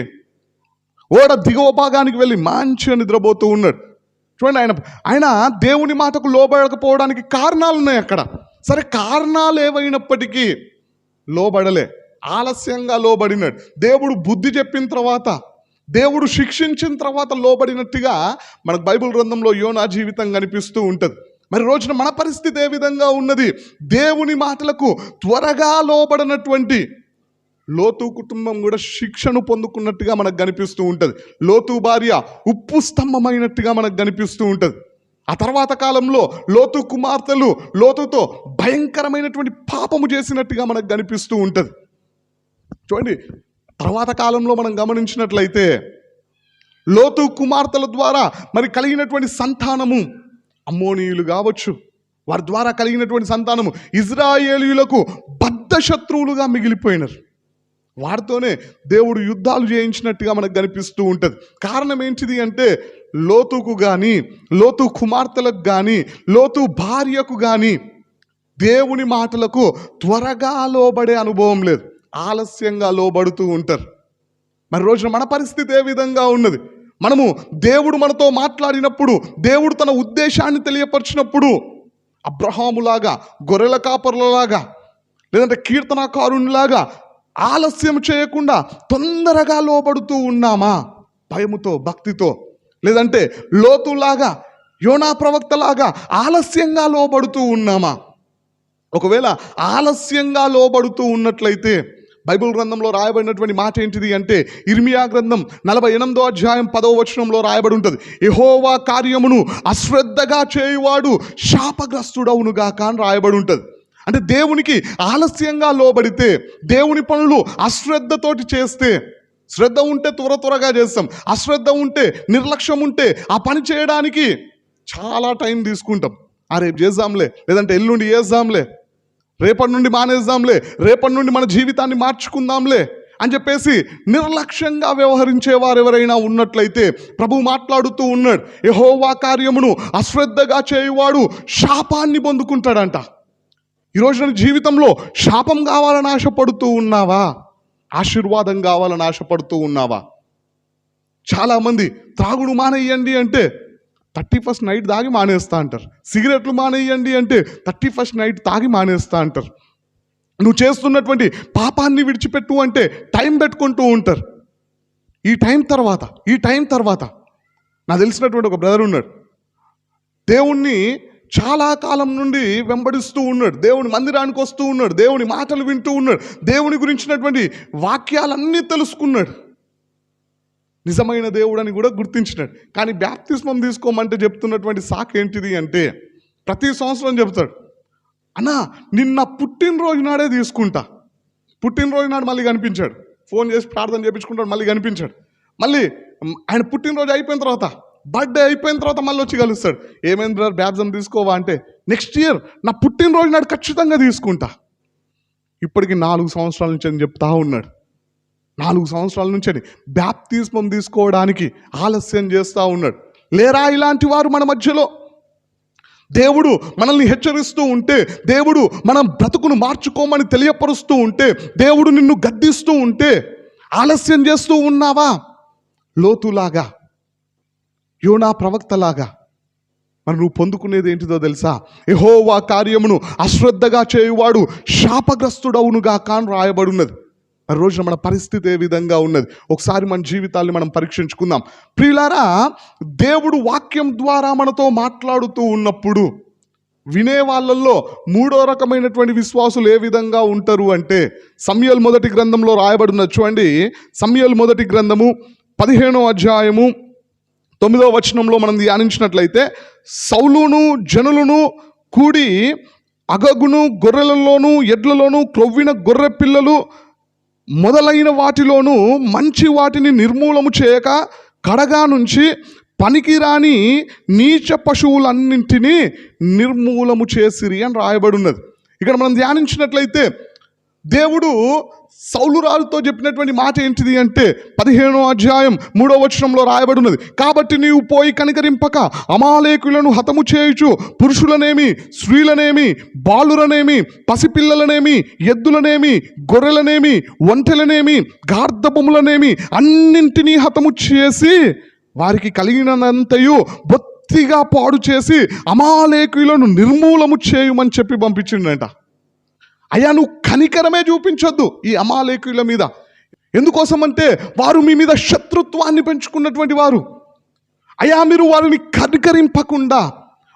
ఓడ దిగువ భాగానికి వెళ్ళి మంచిగా నిద్రపోతూ ఉన్నాడు. చూడండి, ఆయన దేవుని మాటకు లోబడకపోవడానికి కారణాలు ఉన్నాయి అక్కడ. సరే, కారణాలు ఏవైనప్పటికీ లోబడలే, ఆలస్యంగా లోబడినాడు. దేవుడు బుద్ధి చెప్పిన తర్వాత, దేవుడు శిక్షించిన తర్వాత లోబడినట్టుగా మనకు బైబిల్ గ్రంథంలో యోనా జీవితం కనిపిస్తూ ఉంటుంది. మరి రోజున మన పరిస్థితి ఏ విధంగా ఉన్నది? దేవుని మాటలకు త్వరగా లోబడినటువంటి లోతు కుటుంబం కూడా శిక్షను పొందుకున్నట్టుగా మనకు కనిపిస్తూ ఉంటుంది. లోతు భార్య ఉప్పు స్తంభమైనట్టుగా మనకు కనిపిస్తూ ఉంటుంది. ఆ తర్వాత కాలంలో లోతు కుమార్తెలు లోతుతో భయంకరమైనటువంటి పాపము చేసినట్టుగా మనకు కనిపిస్తూ ఉంటుంది. చూడండి, తర్వాత కాలంలో మనం గమనించినట్లయితే లోతు కుమార్తెల ద్వారా మరి కలిగినటువంటి సంతానము అమ్మోనీయులు కావచ్చు, వారి ద్వారా కలిగినటువంటి సంతానము ఇజ్రాయేలీయులకు బద్ధ శత్రువులుగా మిగిలిపోయినారు. వారితోనే దేవుడు యుద్ధాలు చేయించినట్టుగా మనకు కనిపిస్తూ ఉంటుంది. కారణం ఏంటిది అంటే లోతుకు కానీ, లోతు కుమార్తెలకు కానీ, లోతు భార్యకు కానీ దేవుని మాటలకు త్వరగా లోబడే అనుభవం లేదు, ఆలస్యంగా లోబడుతూ ఉంటారు. మరి రోజున మన పరిస్థితి ఏ విధంగా ఉన్నది? మనము దేవుడు మనతో మాట్లాడినప్పుడు, దేవుడు తన ఉద్దేశాన్ని తెలియపరిచినప్పుడు అబ్రహాములాగా, గొర్రెల కాపరులలాగా, లేదంటే కీర్తనాకారునిలాగా ఆలస్యం చేయకుండా తొందరగా లోబడుతూ ఉన్నామా? భయముతో, భక్తితో, లేదంటే లోతులాగా, యోనా ప్రవక్తలాగా ఆలస్యంగా లోబడుతూ ఉన్నామా? ఒకవేళ ఆలస్యంగా లోబడుతూ ఉన్నట్లయితే బైబిల్ గ్రంథంలో రాయబడినటువంటి మాట ఏంటిది అంటే ఇర్మియా గ్రంథం 48వ అధ్యాయం 10వ వచనంలో రాయబడి ఉంటుంది, యెహోవా కార్యమును అశ్రద్ధగా చేయువాడు శాపగ్రస్తుడవునుగాక అని రాయబడి ఉంటుంది. అంటే దేవునికి ఆలస్యంగా లోబడితే, దేవుని పనులు అశ్రద్ధతోటి చేస్తే, శ్రద్ధ ఉంటే త్వరగా చేస్తాం, అశ్రద్ధ ఉంటే, నిర్లక్ష్యం ఉంటే ఆ పని చేయడానికి చాలా టైం తీసుకుంటాం. రేపు చేద్దాంలే, లేదంటే ఎల్లుండి చేద్దాంలే, రేపటి నుండి మానేద్దాంలే, రేపటి నుండి మన జీవితాన్ని మార్చుకుందాంలే అని చెప్పేసి నిర్లక్ష్యంగా వ్యవహరించే వారు ఎవరైనా ఉన్నట్లయితే ప్రభు మాట్లాడుతూ ఉన్నాడు, యెహోవా కార్యమును అశ్రద్ధగా చేయువాడు శాపాన్ని పొందుకుంటాడంట. ఈరోజు నీ జీవితంలో శాపం కావాలని ఆశపడుతూ ఉన్నావా? ఆశీర్వాదం కావాలని ఆశపడుతూ ఉన్నావా? చాలామంది త్రాగుడు మానేయండి అంటే 31st నైట్ తాగి మానేస్తా అంటారు. సిగరెట్లు మానేయండి అంటే 31st నైట్ తాగి మానేస్తా అంటారు. నువ్వు చేస్తున్నటువంటి పాపాన్ని విడిచిపెట్టు అంటే టైం పెట్టుకుంటూ ఉంటారు. ఈ టైం తర్వాత నాకు తెలిసినటువంటి ఒక బ్రదర్ ఉన్నాడు. దేవుణ్ణి చాలా కాలం నుండి వెంబడిస్తూ ఉన్నాడు, దేవుని మందిరానికి వస్తూ ఉన్నాడు, దేవుని మాటలు వింటూ ఉన్నాడు, దేవుని గురించినటువంటి వాక్యాలన్నీ తెలుసుకున్నాడు, నిజమైన దేవుడని కూడా గుర్తించినాడు. కానీ బాప్తిస్మం తీసుకోమంటే చెప్తున్నటువంటి సాకు ఏంటిది అంటే, ప్రతి సంవత్సరం చెప్తాడు, అన్నా నిన్న పుట్టినరోజు నాడే తీసుకుంటా. పుట్టినరోజు నాడు మళ్ళీ కనిపించాడు, ఫోన్ చేసి ప్రార్థన చేయించుకుంటాడు, మళ్ళీ కనిపించాడు. మళ్ళీ ఆయన పుట్టినరోజు అయిపోయిన తర్వాత, బర్త్డే అయిపోయిన తర్వాత మళ్ళీ వచ్చి కలుస్తాడు. ఏమైంది బ్రదర్ బ్యాప్టిజం తీసుకోవా అంటే, నెక్స్ట్ ఇయర్ నా పుట్టినరోజు నాడు ఖచ్చితంగా తీసుకుంటా. ఇప్పటికి 4 సంవత్సరాల నుంచి అని చెప్తా ఉన్నాడు. 4 సంవత్సరాల నుంచి బాప్తిస్మం తీసుకోవడానికి ఆలస్యం చేస్తూ ఉన్నాడు. లేరా ఇలాంటి వారు మన మధ్యలో? దేవుడు మనల్ని హెచ్చరిస్తూ ఉంటే, దేవుడు మనం బ్రతుకును మార్చుకోమని తెలియపరుస్తూ ఉంటే, దేవుడు నిన్ను గద్దిస్తూ ఉంటే ఆలస్యం చేస్తూ ఉన్నావా? లోతులాగా, యోనా ప్రవక్తలాగా. మరి నువ్వు పొందుకునేది ఏంటిదో తెలుసా? యెహోవా కార్యమును అశ్రద్ధగా చేయువాడు శాపగ్రస్తుడవునుగా అని రాయబడినది. ఆ రోజున మన పరిస్థితి ఏ విధంగా ఉన్నది? ఒకసారి మన జీవితాన్ని మనం పరీక్షించుకుందాం. ప్రియులారా, దేవుడు వాక్యం ద్వారా మనతో మాట్లాడుతూ ఉన్నప్పుడు వినే వాళ్ళల్లో 3వ రకమైనటువంటి విశ్వాసులు ఏ విధంగా ఉంటారు అంటే, సమూయేలు మొదటి గ్రంథంలో రాయబడినది చూడండి. సమూయేలు మొదటి గ్రంథము 15వ అధ్యాయము 9వ వచనంలో మనం ధ్యానించినట్లయితే, సౌలును జనులను కూడి అగగును, గొర్రెలలోను ఎడ్లలోను, క్రొవ్విన గొర్రె పిల్లలు మొదలైన వాటిలోనూ మంచి వాటిని నిర్మూలము చేయక కడగా నుంచి పనికిరాని నీచ పశువులన్నింటినీ నిర్మూలము చేసిరి అని రాయబడి ఉన్నది. ఇక్కడ మనం ధ్యానించినట్లయితే దేవుడు సౌలు రాజుతో చెప్పినటువంటి మాట ఏంటిది అంటే, 15వ అధ్యాయం 3వ వచనంలో రాయబడి ఉన్నది, కాబట్టి నీవు పోయి కనికరింపక అమాలేకులను హతము చేయుచు పురుషులనేమి, స్త్రీలనేమి, బాలురనేమి, పసిపిల్లలనేమి, ఎద్దులనేమి, గొర్రెలనేమి, ఒంటెలనేమి, గార్ధబొములనేమి అన్నింటినీ హతము చేసి వారికి కలిగినంతయు బొత్తిగా పాడు చేసి అమాలేకులను నిర్మూలము చేయమని చెప్పి పంపించిండంట. అయ్యా, నువ్వు కనికరమే చూపించొద్దు ఈ అమాలేకుల మీద. ఎందుకోసమంటే వారు మీ మీద శత్రుత్వాన్ని పెంచుకున్నటువంటి వారు. అయ్యా, మీరు వారిని కనికరింపకుండా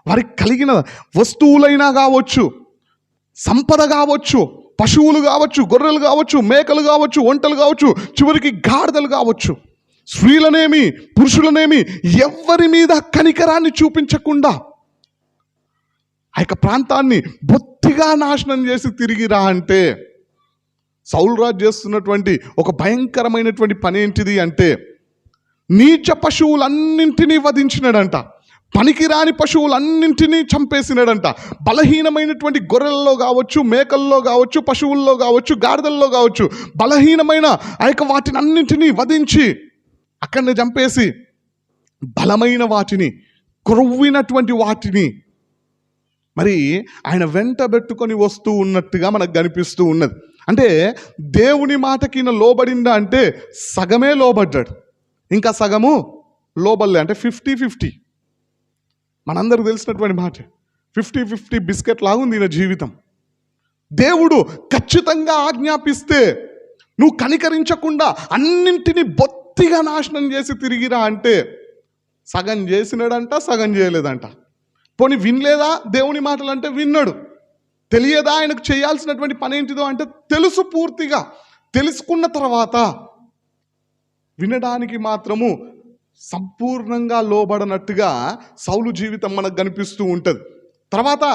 వారికి కలిగిన వస్తువులైనా కావచ్చు, సంపద కావచ్చు, పశువులు కావచ్చు, గొర్రెలు కావచ్చు, మేకలు కావచ్చు, ఒంటలు కావచ్చు, చివరికి గాడిదలు కావచ్చు, స్త్రీలనేమి పురుషులనేమి ఎవరి మీద కనికరాన్ని చూపించకుండా ఆ యొక్క ప్రాంతాన్ని బొత్తిగా నాశనం చేసి తిరిగిరా అంటే, సౌలు రాజు చేస్తున్నటువంటి ఒక భయంకరమైనటువంటి పని ఏంటిది అంటే, నీచ పశువులన్నింటినీ వధించినాడంట, పనికిరాని పశువులన్నింటినీ చంపేసినాడంట. బలహీనమైనటువంటి గొర్రెల్లో కావచ్చు, మేకల్లో కావచ్చు, పశువుల్లో కావచ్చు, గాడిదల్లో కావచ్చు, బలహీనమైన ఆ యొక్క వాటిని అన్నింటినీ వధించి అక్కడనే చంపేసి, బలమైన వాటిని, క్రొవ్వినటువంటి వాటిని మరి ఆయన వెంట పెట్టుకొని వస్తూ ఉన్నట్టుగా మనకు కనిపిస్తూ ఉన్నది. అంటే దేవుని మాటకి లోబడిందా అంటే సగమే లోబడ్డాడు, ఇంకా సగము లోబడలే. అంటే 50-50. మనందరికి తెలిసినటువంటి మాట, 50-50 బిస్కెట్ లాగుంది ఈయన జీవితం. దేవుడు ఖచ్చితంగా ఆజ్ఞాపిస్తే నువ్వు కనికరించకుండా అన్నింటినీ బొత్తిగా నాశనం చేసి తిరిగిరా అంటే, సగం చేసినాడంట, సగం చేయలేదంట. పోనీ వినలేదా దేవుని మాటలు అంటే విన్నాడు. తెలియదా ఆయనకు చేయాల్సినటువంటి పని ఏంటిదో అంటే తెలుసు. పూర్తిగా తెలుసుకున్న తర్వాత వినడానికి మాత్రము సంపూర్ణంగా లోబడనట్టుగా సౌలు జీవితం మనకు కనిపిస్తూ ఉంటుంది. తర్వాత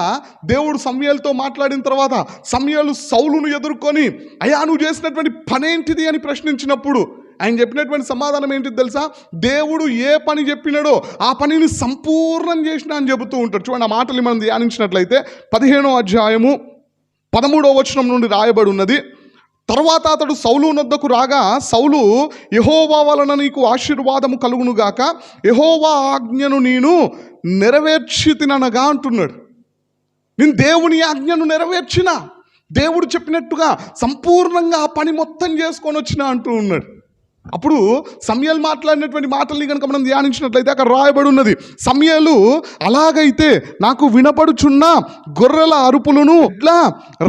దేవుడు సమూయేలుతో మాట్లాడిన తర్వాత సమూయేలు సౌలును ఎదుర్కొని, అయ్యా నువ్వు చేసినటువంటి పని ఏంటిది అని ప్రశ్నించినప్పుడు ఆయన చెప్పినటువంటి సమాధానం ఏంటిది తెలుసా? దేవుడు ఏ పని చెప్పినాడో ఆ పనిని సంపూర్ణం చేసిన అని చెబుతూ ఉంటాడు. చూడండి, ఆ మాటలు మనం ధ్యానించినట్లయితే 15వ అధ్యాయము 13వ వచనం నుండి రాయబడి ఉన్నది. తర్వాత అతడు సౌలు నొద్దకు రాగా, సౌలు యెహోవా వలన నీకు ఆశీర్వాదము కలుగునుగాక, యెహోవా ఆజ్ఞను నేను నెరవేర్చితిననగా అంటున్నాడు. నేను దేవుని ఆజ్ఞను నెరవేర్చిన, దేవుడు చెప్పినట్టుగా సంపూర్ణంగా ఆ పని మొత్తం చేసుకొని వచ్చిన అంటూ ఉన్నాడు. అప్పుడు సమూయేలు మాట్లాడినటువంటి మాటల్ని కనుక మనం ధ్యానించినట్లయితే అక్కడ రాయబడి ఉన్నది, సమూయేలు అలాగైతే నాకు వినపడుచున్న గొర్రెల అరుపులను ఎడ్ల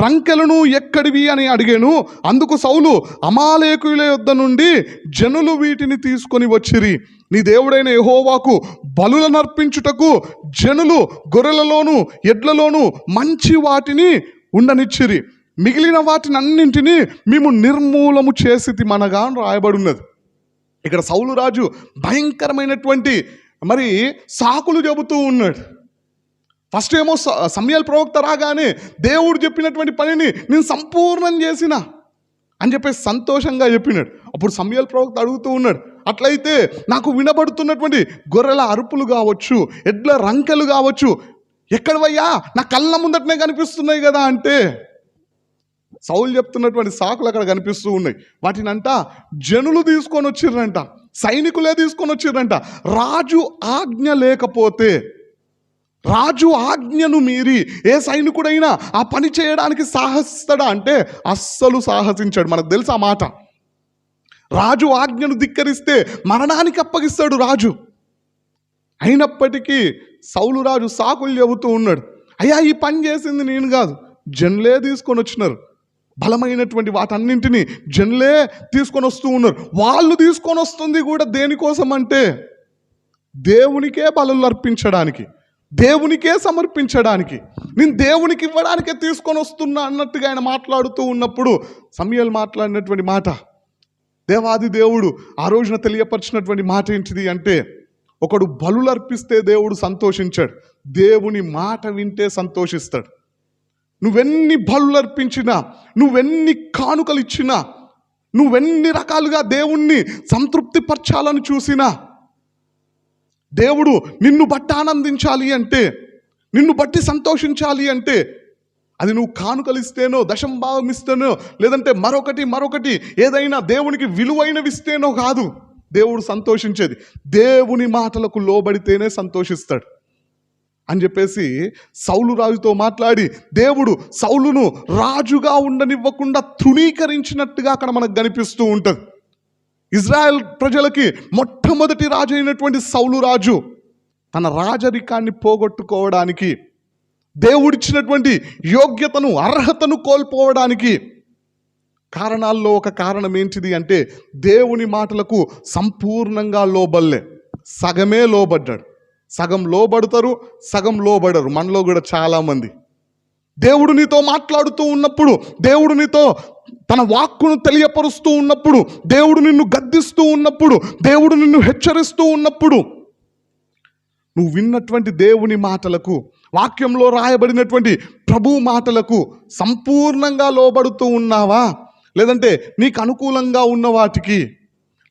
రంకెలను ఎక్కడివి అని అడిగాను. అందుకు సౌలు, అమాలేకుల యొద్ద నుండి జనులు వీటిని తీసుకొని వచ్చిరి. నీ దేవుడైన యెహోవాకు బలులనర్పించుటకు జనులు గొర్రెలలోను ఎడ్లలోను మంచి వాటిని ఉండనిచ్చిరి. మిగిలిన వాటిని అన్నింటినీ మేము నిర్మూలము చేసితిమనగా అని రాయబడి ఉన్నది. ఇక్కడ సౌలు రాజు భయంకరమైనటువంటి సాకులు చెబుతూ ఉన్నాడు. ఫస్ట్ ఏమో సమూయేలు ప్రవక్త రాగానే దేవుడు చెప్పినటువంటి పనిని నేను సంపూర్ణం చేసిన అని చెప్పేసి సంతోషంగా చెప్పినాడు. అప్పుడు సమూయేలు ప్రవక్త అడుగుతూ ఉన్నాడు, అట్లయితే నాకు వినబడుతున్నటువంటి గొర్రెల అరుపులు కావచ్చు, ఎడ్ల రంకెలు కావచ్చు, ఎక్కడవయ్యా? నా కళ్ళ ముందటనే కనిపిస్తున్నాయి కదా అంటే సౌలు చెప్తున్నటువంటి సాకులు అక్కడ కనిపిస్తూ ఉన్నాయి. వాటిని అంట జనులు తీసుకొని వచ్చిర్రంట, సైనికులే తీసుకొని వచ్చిర్రంట. రాజు ఆజ్ఞ లేకపోతే, రాజు ఆజ్ఞను మీరి ఏ సైనికుడైనా ఆ పని చేయడానికి సాహసిస్తాడా అంటే అస్సలు సాహసించాడు. మనకు తెలుసు ఆ మాట. రాజు ఆజ్ఞను ధిక్కరిస్తే మరణానికి అప్పగిస్తాడు రాజు. అయినప్పటికీ సౌలు రాజు సాకులు చెబుతూ ఉన్నాడు, అయ్యా ఈ పని చేసింది నేను కాదు, జనులే తీసుకొని వచ్చినారు. బలమైనటువంటి వాటన్నింటినీ జనులే తీసుకొని వస్తూ ఉన్నారు. వాళ్ళు తీసుకొని వస్తుంది కూడా దేనికోసం అంటే దేవునికే బలులు అర్పించడానికి, దేవునికే సమర్పించడానికి, నేను దేవునికి ఇవ్వడానికే తీసుకొని వస్తున్నా అన్నట్టుగా ఆయన మాట్లాడుతూ ఉన్నప్పుడు సమూయేలు మాట్లాడినటువంటి మాట, దేవాది దేవుడు ఆ రోజున తెలియపరిచినటువంటి మాట ఏంటిది అంటే, ఒకడు బలులు అర్పిస్తే దేవుడు సంతోషించాడు, దేవుని మాట వింటే సంతోషిస్తాడు. నువ్వెన్ని బలులు అర్పించినా, నువ్వెన్ని కానుకలు ఇచ్చినా, నువ్వెన్ని రకాలుగా దేవుణ్ణి సంతృప్తి పరచాలని చూసినా, దేవుడు నిన్ను బట్టి ఆనందించాలి అంటే, నిన్ను బట్టి సంతోషించాలి అంటే, అది నువ్వు కానుకలు ఇస్తేనో, దశంభాగం ఇస్తేనో, లేదంటే మరొకటి ఏదైనా దేవునికి విలువైనవి ఇస్తేనో కాదు దేవుడు సంతోషించేది. దేవుని మాటలకు లోబడితేనే సంతోషిస్తాడు అని చెప్పేసి సౌలు రాజుతో మాట్లాడి దేవుడు సౌలును రాజుగా ఉండనివ్వకుండా తృణీకరించినట్టుగా అక్కడ మనకు కనిపిస్తూ ఉంటుంది. ఇజ్రాయెల్ ప్రజలకి మొట్టమొదటి రాజు అయినటువంటి సౌలు రాజు తన రాజరికాన్ని పోగొట్టుకోవడానికి, దేవుడిచ్చినటువంటి యోగ్యతను, అర్హతను కోల్పోవడానికి కారణాల్లో ఒక కారణం ఏంటిది అంటే దేవుని మాటలకు సంపూర్ణంగా లోబడలే. సగమే లోబడ్డాడు. సగం లోబడతారు, సగం లోబడరు. మనలో కూడా చాలామంది దేవుడు నీతో మాట్లాడుతూ ఉన్నప్పుడు, దేవుడు నీతో తన వాక్కును తెలియపరుస్తూ ఉన్నప్పుడు, దేవుడు నిన్ను గద్దిస్తూ ఉన్నప్పుడు, దేవుడు నిన్ను హెచ్చరిస్తూ ఉన్నప్పుడు, నువ్వు విన్నటువంటి దేవుని మాటలకు, వాక్యంలో రాయబడినటువంటి ప్రభు మాటలకు సంపూర్ణంగా లోబడుతూ ఉన్నావా? లేదంటే నీకు అనుకూలంగా ఉన్న వాటికి,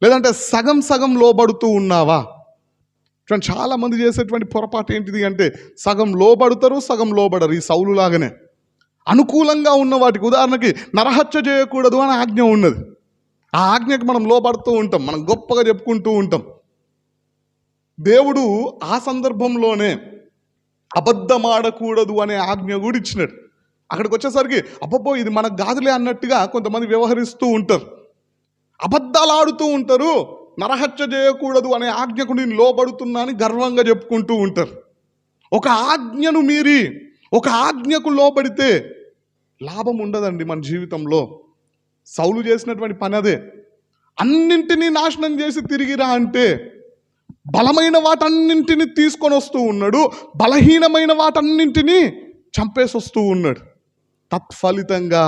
లేదంటే సగం సగం లోబడుతూ ఉన్నావా? చాలామంది చేసేటువంటి పొరపాటు ఏంటిది అంటే సగం లోబడతారు, సగం లోబడరు. ఈ సౌలు లాగానే అనుకూలంగా ఉన్న వాటికి, ఉదాహరణకి నరహత్య చేయకూడదు అని ఆజ్ఞ ఉన్నది. ఆ ఆజ్ఞకి మనం లోబడుతూ ఉంటాం, మనం గొప్పగా చెప్పుకుంటూ ఉంటాం. దేవుడు ఆ సందర్భంలోనే అబద్ధమాడకూడదు అనే ఆజ్ఞ కూడా ఇచ్చినాడు. అక్కడికి వచ్చేసరికి అబ్బబ్బో ఇది మనకు గాదులే అన్నట్టుగా కొంతమంది వ్యవహరిస్తూ ఉంటారు, అబద్ధాలు ఆడుతూ ఉంటారు. నరహత్య చేయకూడదు అనే ఆజ్ఞకు నేను లోబడుతున్నా అని గర్వంగా చెప్పుకుంటూ ఉంటారు. ఒక ఆజ్ఞను మీరి, ఒక ఆజ్ఞకు లోబడితే లాభం ఉండదండి మన జీవితంలో. సౌలు చేసినటువంటి పని అదే. అన్నింటినీ నాశనం చేసి తిరిగిరా అంటే బలమైన వాటన్నింటినీ తీసుకొని వస్తూ ఉన్నాడు, బలహీనమైన వాటన్నింటినీ చంపేసి వస్తూ ఉన్నాడు. తత్ఫలితంగా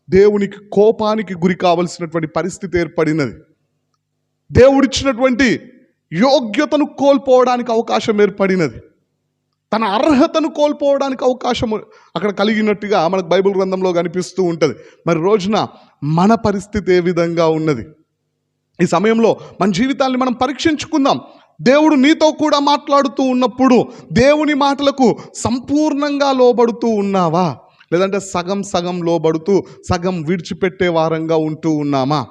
దేవునికి కోపానికి గురి కావలసినటువంటి పరిస్థితి ఏర్పడినది. దేవుడిచ్చినటువంటి యోగ్యతను కోల్పోవడానికి అవకాశం ఏర్పడినది. తన అర్హతను కోల్పోవడానికి అవకాశం అక్కడ కలిగినట్టుగా మనకు బైబిల్ గ్రంథంలో కనిపిస్తూ ఉంటుంది. మరి రోజున మన పరిస్థితి ఏ విధంగా ఉన్నది? ఈ సమయంలో మన జీవితాన్ని మనం పరీక్షించుకుందాం. దేవుడు నీతో కూడా మాట్లాడుతూ ఉన్నప్పుడు దేవుని మాటలకు సంపూర్ణంగా లోబడుతూ ఉన్నావా? లేదంటే సగం సగం లోబడుతూ సగం విడిచిపెట్టే వారంగా ఉంటూ ఉన్నామా?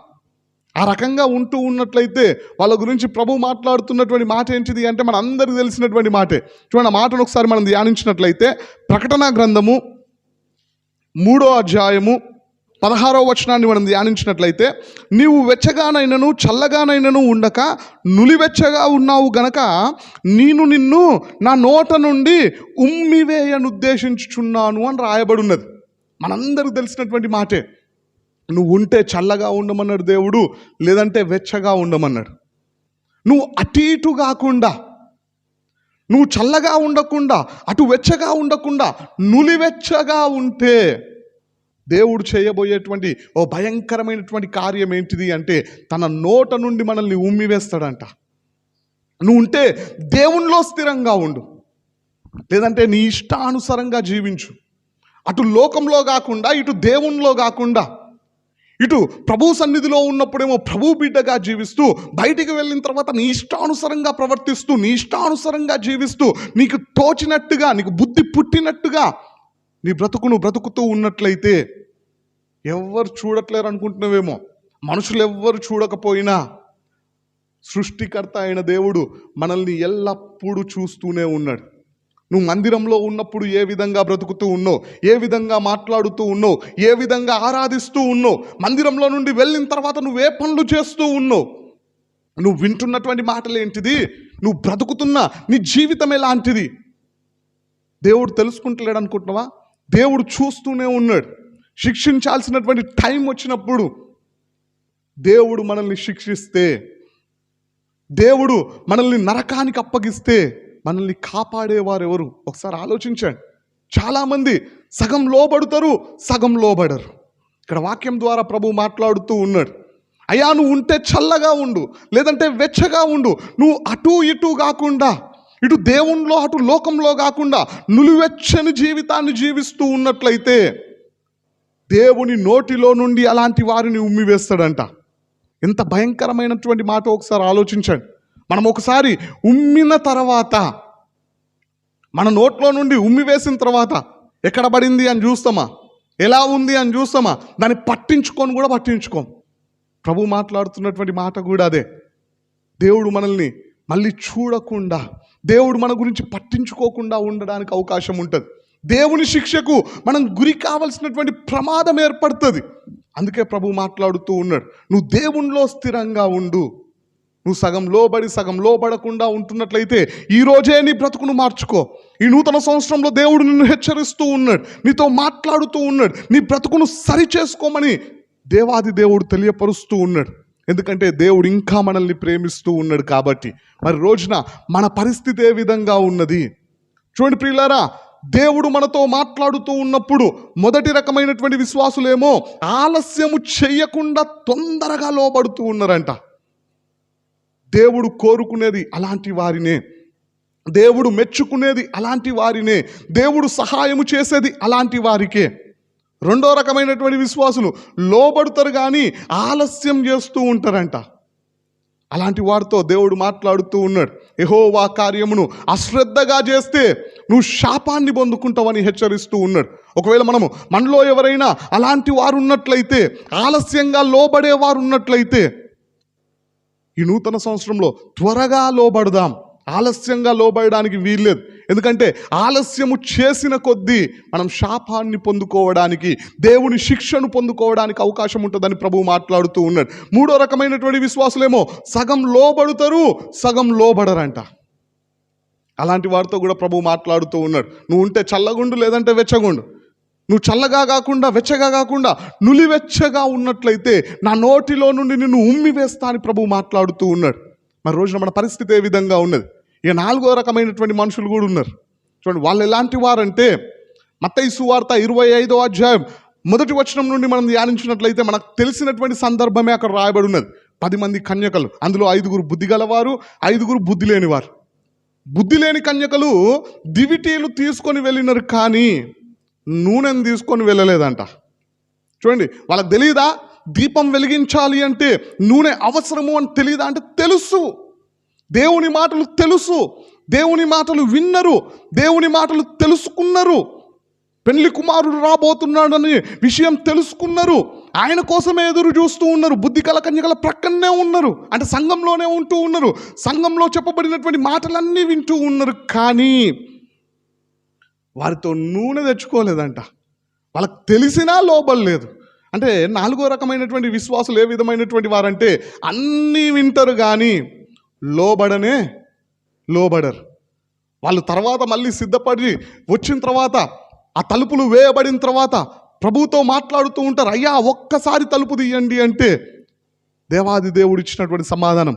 ఆ రకంగా ఉంటూ ఉన్నట్లయితే వాళ్ళ గురించి ప్రభు మాట్లాడుతున్నటువంటి మాట ఏంటిది అంటే మన అందరికీ తెలిసినటువంటి మాటే. చూడండి, ఆ మాటను ఒకసారి మనం ధ్యానించినట్లయితే ప్రకటన గ్రంథము 3వ అధ్యాయము 16వ వచనాన్ని మనం ధ్యానించినట్లయితే, నీవు వెచ్చగానైనను చల్లగానైనను ఉండక నులివెచ్చగా ఉన్నావు గనక నేను నిన్ను నా నోట నుండి ఉమ్మివేయనుద్దేశించుచున్నాను అని రాయబడి ఉన్నది. మనందరికి తెలిసినటువంటి మాటే. నువ్వు ఉంటే చల్లగా ఉండమన్నాడు దేవుడు, లేదంటే వెచ్చగా ఉండమన్నాడు. నువ్వు అటు ఇటు కాకుండా, నువ్వు చల్లగా ఉండకుండా అటు వెచ్చగా ఉండకుండా నులివెచ్చగా ఉంటే దేవుడు చేయబోయేటువంటి ఓ భయంకరమైనటువంటి కార్యం ఏంటిది అంటే, తన నోట నుండి మనల్ని ఉమ్మివేస్తాడంట. నువ్వు ఉంటే దేవునిలో స్థిరంగా ఉండు, లేదంటే నీ ఇష్టానుసారంగా జీవించు. అటు లోకంలో కాకుండా ఇటు దేవునిలో కాకుండా, ఇటు ప్రభు సన్నిధిలో ఉన్నప్పుడేమో ప్రభు బిడ్డగా జీవిస్తూ, బయటికి వెళ్ళిన తర్వాత నీ ఇష్టానుసారంగా ప్రవర్తిస్తూ, నీ ఇష్టానుసారంగా జీవిస్తూ, నీకు తోచినట్టుగా, నీకు బుద్ధి పుట్టినట్టుగా నీ బ్రతుకును బ్రతుకుతూ ఉన్నట్లయితే, ఎవ్వరు చూడట్లేరు అనుకుంటున్నావేమో, మనుషులు ఎవ్వరు చూడకపోయినా సృష్టికర్త అయిన దేవుడు మనల్ని ఎల్లప్పుడూ చూస్తూనే ఉన్నాడు. నువ్వు మందిరంలో ఉన్నప్పుడు ఏ విధంగా బ్రతుకుతూ ఉన్నావు, ఏ విధంగా మాట్లాడుతూ ఉన్నావు, ఏ విధంగా ఆరాధిస్తూ ఉన్నావు, మందిరంలో నుండి వెళ్ళిన తర్వాత నువ్వు ఏ పనులు చేస్తూ ఉన్నావు, నువ్వు వింటున్నటువంటి మాటలు ఏంటిది, నువ్వు బ్రతుకుతున్న నీ జీవితం ఎలాంటిది దేవుడు తెలుసుకుంటలేడు అనుకుంటున్నావా? దేవుడు చూస్తూనే ఉన్నాడు. శిక్షించాల్సినటువంటి టైం వచ్చినప్పుడు దేవుడు మనల్ని శిక్షిస్తే, దేవుడు మనల్ని నరకానికి అప్పగిస్తే మనల్ని కాపాడేవారు ఎవరు? ఒకసారి ఆలోచించండి. చాలామంది సగం లోబడుతారు, సగం లోబడరు. ఇక్కడ వాక్యం ద్వారా ప్రభు మాట్లాడుతూ ఉన్నాడు, అయ్యా నువ్వు ఉంటే చల్లగా ఉండు, లేదంటే వెచ్చగా ఉండు. నువ్వు అటు ఇటు కాకుండా, ఇటు దేవునిలో అటు లోకంలో కాకుండా నులివెచ్చని జీవితాన్ని జీవిస్తూ ఉన్నట్లయితే దేవుని నోటిలో నుండి అలాంటి వారిని ఉమ్మివేస్తాడంట. ఎంత భయంకరమైనటువంటి మాట ఒకసారి ఆలోచించండి. మనం ఒకసారి ఉమ్మిన తర్వాత, మన నోట్లో నుండి ఉమ్మివేసిన తర్వాత ఎక్కడ పడింది అని చూస్తామా, ఎలా ఉంది అని చూస్తామా, దాన్ని పట్టించుకోం. ప్రభు మాట్లాడుతున్నటువంటి మాట కూడా అదే. దేవుడు మనల్ని మళ్ళీ చూడకుండా, దేవుడు మన గురించి పట్టించుకోకుండా ఉండడానికి అవకాశం ఉంటుంది. దేవుని శిక్షకు మనం గురి కావాల్సినటువంటి ప్రమాదం ఏర్పడుతుంది. అందుకే ప్రభు మాట్లాడుతూ ఉన్నాడు, నువ్వు దేవునిలో స్థిరంగా ఉండు. నువ్వు సగం లోబడి సగం లోబడకుండా ఉంటున్నట్లయితే ఈరోజే నీ బ్రతుకును మార్చుకో. ఈ నూతన సంవత్సరంలో దేవుడు నిన్ను హెచ్చరిస్తూ ఉన్నాడు, నీతో మాట్లాడుతూ ఉన్నాడు, నీ బ్రతుకును సరి చేసుకోమని దేవాది దేవుడు తెలియపరుస్తూ ఉన్నాడు. ఎందుకంటే దేవుడు ఇంకా మనల్ని ప్రేమిస్తూ ఉన్నాడు కాబట్టి. మరి రోజున మన పరిస్థితి ఏ విధంగా ఉన్నది చూడండి ప్రియులారా. దేవుడు మనతో మాట్లాడుతూ ఉన్నప్పుడు మొదటి రకమైనటువంటి విశ్వాసులేమో ఆలస్యము చెయ్యకుండా తొందరగా లోబడుతూ ఉన్నారంట. దేవుడు కోరుకునేది అలాంటి వారినే, దేవుడు మెచ్చుకునేది అలాంటి వారినే, దేవుడు సహాయము చేసేది అలాంటి వారికే. రెండో రకమైనటువంటి విశ్వాసులు లోబడుతారు కానీ ఆలస్యం చేస్తూ ఉంటారంట. అలాంటి వారితో దేవుడు మాట్లాడుతూ ఉన్నాడు, యెహోవా కార్యమును అశ్రద్ధగా చేస్తే నువ్వు శాపాన్ని పొందుకుంటావని హెచ్చరిస్తూ ఉన్నాడు. ఒకవేళ మనలో ఎవరైనా అలాంటి వారు ఉన్నట్లయితే, ఆలస్యంగా లోబడేవారు ఉన్నట్లయితే, ఈ నూతన సంవత్సరంలో త్వరగా లోబడదాం. ఆలస్యంగా లోబడడానికి వీల్లేదు. ఎందుకంటే ఆలస్యము చేసిన కొద్దీ మనం శాపాన్ని పొందుకోవడానికి, దేవుని శిక్షను పొందుకోవడానికి అవకాశం ఉంటుందని ప్రభువు మాట్లాడుతూ ఉన్నాడు. మూడో రకమైనటువంటి విశ్వాసులేమో సగం లోబడుతారు, సగం లోబడరంట. అలాంటి వారితో కూడా ప్రభువు మాట్లాడుతూ ఉన్నాడు, నువ్వు ఉంటే చల్లగుండు, లేదంటే వెచ్చగుండు. నువ్వు చల్లగా కాకుండా వెచ్చగా కాకుండా నులివెచ్చగా ఉన్నట్లయితే నా నోటిలో నుండి నిన్ను ఉమ్మివేస్తా అని ప్రభువు మాట్లాడుతూ ఉన్నాడు. మరి రోజున మన పరిస్థితి ఏ విధంగా ఉన్నది? ఇక నాలుగో రకమైనటువంటి మనుషులు కూడా ఉన్నారు. చూడండి, వాళ్ళు ఎలాంటి వారంటే, మత్తయి సువార్త 25వ అధ్యాయం 1వ వచనం నుండి మనం ధ్యానించినట్లయితే మనకు తెలిసినటువంటి సందర్భమే అక్కడ రాయబడి ఉన్నది. 10 మంది కన్యకలు, అందులో 5 బుద్ధి గలవారు, 5 బుద్ధి లేనివారు. బుద్ధి లేని కన్యకలు దివిటీలు తీసుకొని వెళ్ళినారు, కానీ నూనెను తీసుకొని వెళ్ళలేదంట. చూడండి, వాళ్ళకి తెలియదా దీపం వెలిగించాలి అంటే నూనె అవసరము అని తెలియదా అంటే తెలుసు. దేవుని మాటలు తెలుసు, దేవుని మాటలు విన్నరు, దేవుని మాటలు తెలుసుకున్నారు. పెళ్లి కుమారుడు రాబోతున్నాడని విషయం తెలుసుకున్నారు. ఆయన కోసమే ఎదురు చూస్తూ ఉన్నారు. బుద్ధి కల కన్యకల ప్రక్కనే ఉన్నారు, అంటే సంఘంలోనే ఉంటూ ఉన్నారు. సంఘంలో చెప్పబడినటువంటి మాటలన్నీ వింటూ ఉన్నారు, కానీ వారితో నూనె తెచ్చుకోలేదంట. వాళ్ళకి తెలిసినా లోబడలేదు. అంటే నాలుగో రకమైనటువంటి విశ్వాసులు ఏ విధమైనటువంటి వారంటే అన్నీ వింటారు కానీ లోబడరు. వాళ్ళు తర్వాత మళ్ళీ సిద్ధపడి వచ్చిన తర్వాత ఆ తలుపులు వేయబడిన తర్వాత ప్రభువుతో మాట్లాడుతూ ఉంటారు, అయ్యా ఒక్కసారి తలుపు తీయండి అంటే దేవాది దేవుడు ఇచ్చినటువంటి సమాధానం,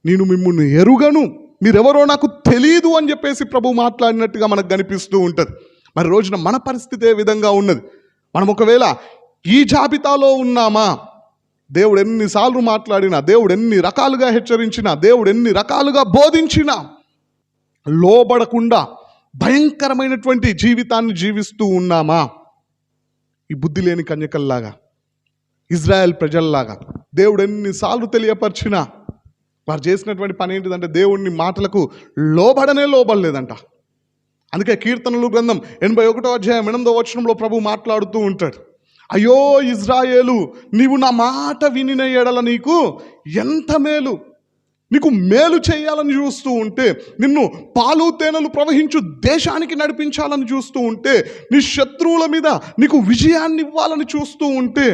నేను మిమ్మల్ని ఎరుగను, మీరెవరో నాకు తెలియదు అని చెప్పేసి ప్రభు మాట్లాడినట్టుగా మనకు కనిపిస్తూ ఉంటుంది. మరి రోజున మన పరిస్థితి ఏ విధంగా ఉన్నది? మనం ఒకవేళ ఈ జాబితాలో ఉన్నామా? దేవుడు ఎన్నిసార్లు మాట్లాడినా, దేవుడు ఎన్ని రకాలుగా హెచ్చరించినా, దేవుడు ఎన్ని రకాలుగా బోధించినా లోబడకుండా భయంకరమైనటువంటి జీవితాన్ని జీవిస్తూ ఉన్నామా? ఈ బుద్ధి లేని కన్యకల్లాగా, ఇజ్రాయెల్ ప్రజల్లాగా దేవుడు ఎన్నిసార్లు తెలియపరిచినా వారు చేసినటువంటి పని ఏంటిదంటే దేవుని మాటలకు లోబడలేదంట. అందుకే కీర్తనలు గ్రంథం 81వ అధ్యాయం 8వ వచనంలో ప్రభు మాట్లాడుతూ ఉంటాడు, అయ్యో ఇజ్రాయేలు, నీవు నా మాట వినిన ఎడల నీకు ఎంత మేలు, నీకు మేలు చేయాలని చూస్తూ ఉంటే, నిన్ను పాలు తేనెలు ప్రవహించు దేశానికి నడిపించాలని చూస్తూ ఉంటే, నీ శత్రువుల మీద నీకు విజయాన్ని ఇవ్వాలని చూస్తూ ఉంటే,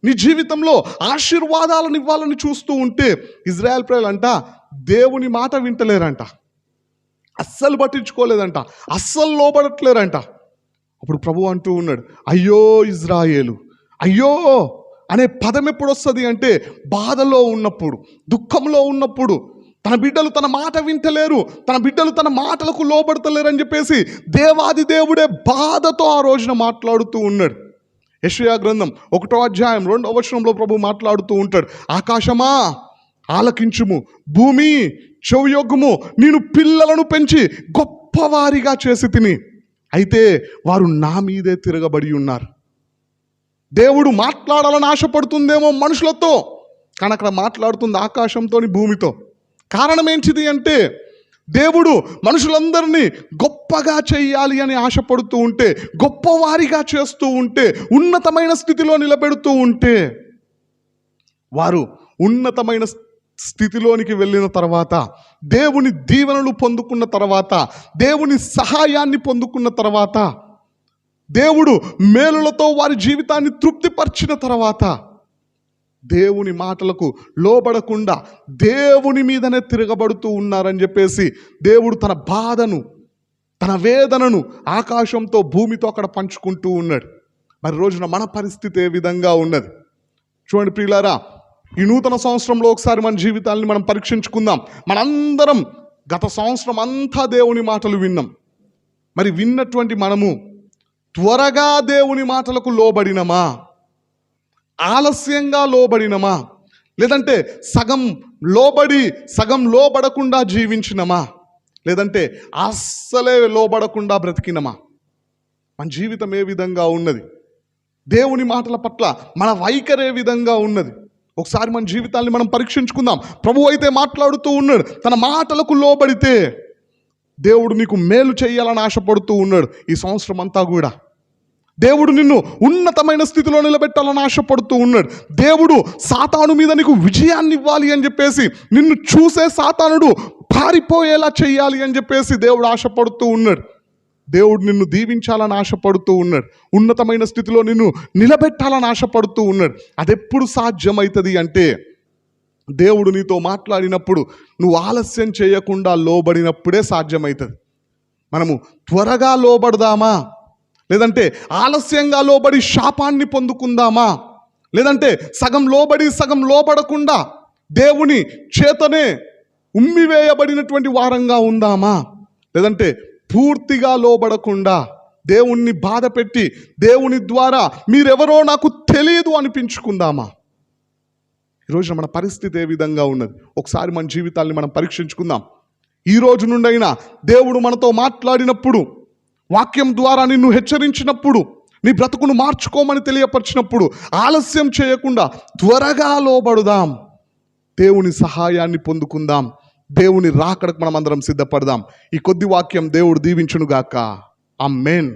నీ జీవితంలో ఆశీర్వాదాలను ఇవ్వాలని చూస్తూ ఉంటే ఇజ్రాయెల్ ప్రజలంట దేవుని మాట వింటలేరంట, అస్సలు పట్టించుకోలేదంట, అస్సలు లోబడట్లేరంట. అప్పుడు ప్రభు అంటూ ఉన్నాడు, అయ్యో ఇజ్రాయేలు, అయ్యో అనే పదం ఎప్పుడు వస్తుంది అంటే బాధలో ఉన్నప్పుడు, దుఃఖంలో ఉన్నప్పుడు, తన బిడ్డలు తన మాట వింటలేరు, తన బిడ్డలు తన మాటలకు లోబడతలేరు అని చెప్పేసి దేవాది దేవుడే బాధతో ఆ రోజున మాట్లాడుతూ ఉన్నాడు. యెషయా గ్రంథం 1వ అధ్యాయం 2వ వచనంలో ప్రభు మాట్లాడుతూ ఉంటాడు, ఆకాశమా ఆలకించుము, భూమి చెవియొగ్గుము, నేను పిల్లలను పెంచి గొప్పవారిగా చేసి తిని, అయితే వారు నా మీదే తిరగబడి ఉన్నారు. దేవుడు మాట్లాడాలని ఆశపడుతుందేమో మనుషులతో, కానీ అక్కడ మాట్లాడుతుంది ఆకాశంతో, భూమితో. కారణం ఏంటిది అంటే దేవుడు మనుషులందరినీ గొప్పగా చేయాలి అని ఆశపడుతూ ఉంటే, గొప్పవారిగా చేస్తూ ఉంటే, ఉన్నతమైన స్థితిలో నిలబెడుతూ ఉంటే, వారు ఉన్నతమైన స్థితిలోనికి వెళ్ళిన తర్వాత, దేవుని దీవెనలు పొందుకున్న తర్వాత, దేవుని సహాయాన్ని పొందుకున్న తర్వాత, దేవుడు మేలులతో వారి జీవితాన్ని తృప్తిపరిచిన తర్వాత, దేవుని మాటలకు లోబడకుండా దేవుని మీదనే తిరగబడుతూ ఉన్నారని చెప్పేసి దేవుడు తన బాధను, తన వేదనను ఆకాశంతో భూమితో అక్కడ పంచుకుంటూ ఉన్నాడు. మరి రోజున మన పరిస్థితి ఏ విధంగా ఉన్నది? చూడండి ప్రియులారా, ఈ నూతన సంవత్సరంలో ఒకసారి మన జీవితాన్ని మనం పరీక్షించుకుందాం. మనందరం గత సంవత్సరం అంతా దేవుని మాటలు విన్నాం. మరి విన్నటువంటి మనము త్వరగా దేవుని మాటలకు లోబడినమా, ఆలస్యంగా లోబడినమా, లేదంటే సగం లోబడి సగం లోబడకుండా జీవించినమా, లేదంటే అస్సలే లోబడకుండా బ్రతికినమా? మన జీవితం ఏ విధంగా ఉన్నది? దేవుని మాటల పట్ల మన వైఖరి ఏ విధంగా ఉన్నది? ఒకసారి మన జీవితాన్ని మనం పరీక్షించుకుందాం. ప్రభు అయితే మాట్లాడుతూ ఉన్నాడు, తన మాటలకు లోబడితే దేవుడు నీకు మేలు చేయాలని ఆశపడుతూ ఉన్నాడు. ఈ సంవత్సరం అంతా కూడా దేవుడు నిన్ను ఉన్నతమైన స్థితిలో నిలబెట్టాలని ఆశపడుతూ ఉన్నాడు. దేవుడు సాతాను మీద నీకు విజయాన్ని ఇవ్వాలి అని చెప్పేసి, నిన్ను చూసే సాతానుడు పారిపోయేలా చేయాలి అని చెప్పేసి దేవుడు ఆశపడుతూ ఉన్నాడు. దేవుడు నిన్ను దీవించాలని ఆశపడుతూ ఉన్నాడు. ఉన్నతమైన స్థితిలో నిన్ను నిలబెట్టాలని ఆశపడుతూ ఉన్నాడు. అదెప్పుడు సాధ్యమవుతుంది అంటే దేవుడు నీతో మాట్లాడినప్పుడు నువ్వు ఆలస్యం చేయకుండా లోబడినప్పుడే సాధ్యమవుతుంది. మనము త్వరగా లోబడదామా, లేదంటే ఆలస్యంగా లోబడి శాపాన్ని పొందుకుందామా, లేదంటే సగం లోబడి సగం లోబడకుండా దేవుని చేతనే ఉమ్మివేయబడినటువంటి వారంగా ఉందామా, లేదంటే పూర్తిగా లోబడకుండా దేవుణ్ణి బాధ పెట్టి దేవుని ద్వారా మీరెవరో నాకు తెలియదు అనిపించుకుందామా? ఈరోజు మన పరిస్థితి ఏ విధంగా ఉన్నది? ఒకసారి మన జీవితాన్ని మనం పరీక్షించుకుందాం. ఈ రోజు నుండైనా దేవుడు మనతో మాట్లాడినప్పుడు, వాక్యం ద్వారా నిన్ను హెచ్చరించినప్పుడు, నీ బ్రతుకును మార్చుకోమని తెలియపరిచినప్పుడు ఆలస్యం చేయకుండా త్వరగా లోబడుదాం. దేవుని సహాయాన్ని పొందుకుందాం. దేవుని రాకడకు మనం అందరం సిద్ధపడదాం. ఈ కొద్ది వాక్యం దేవుడు దీవించునుగాక. ఆమేన్.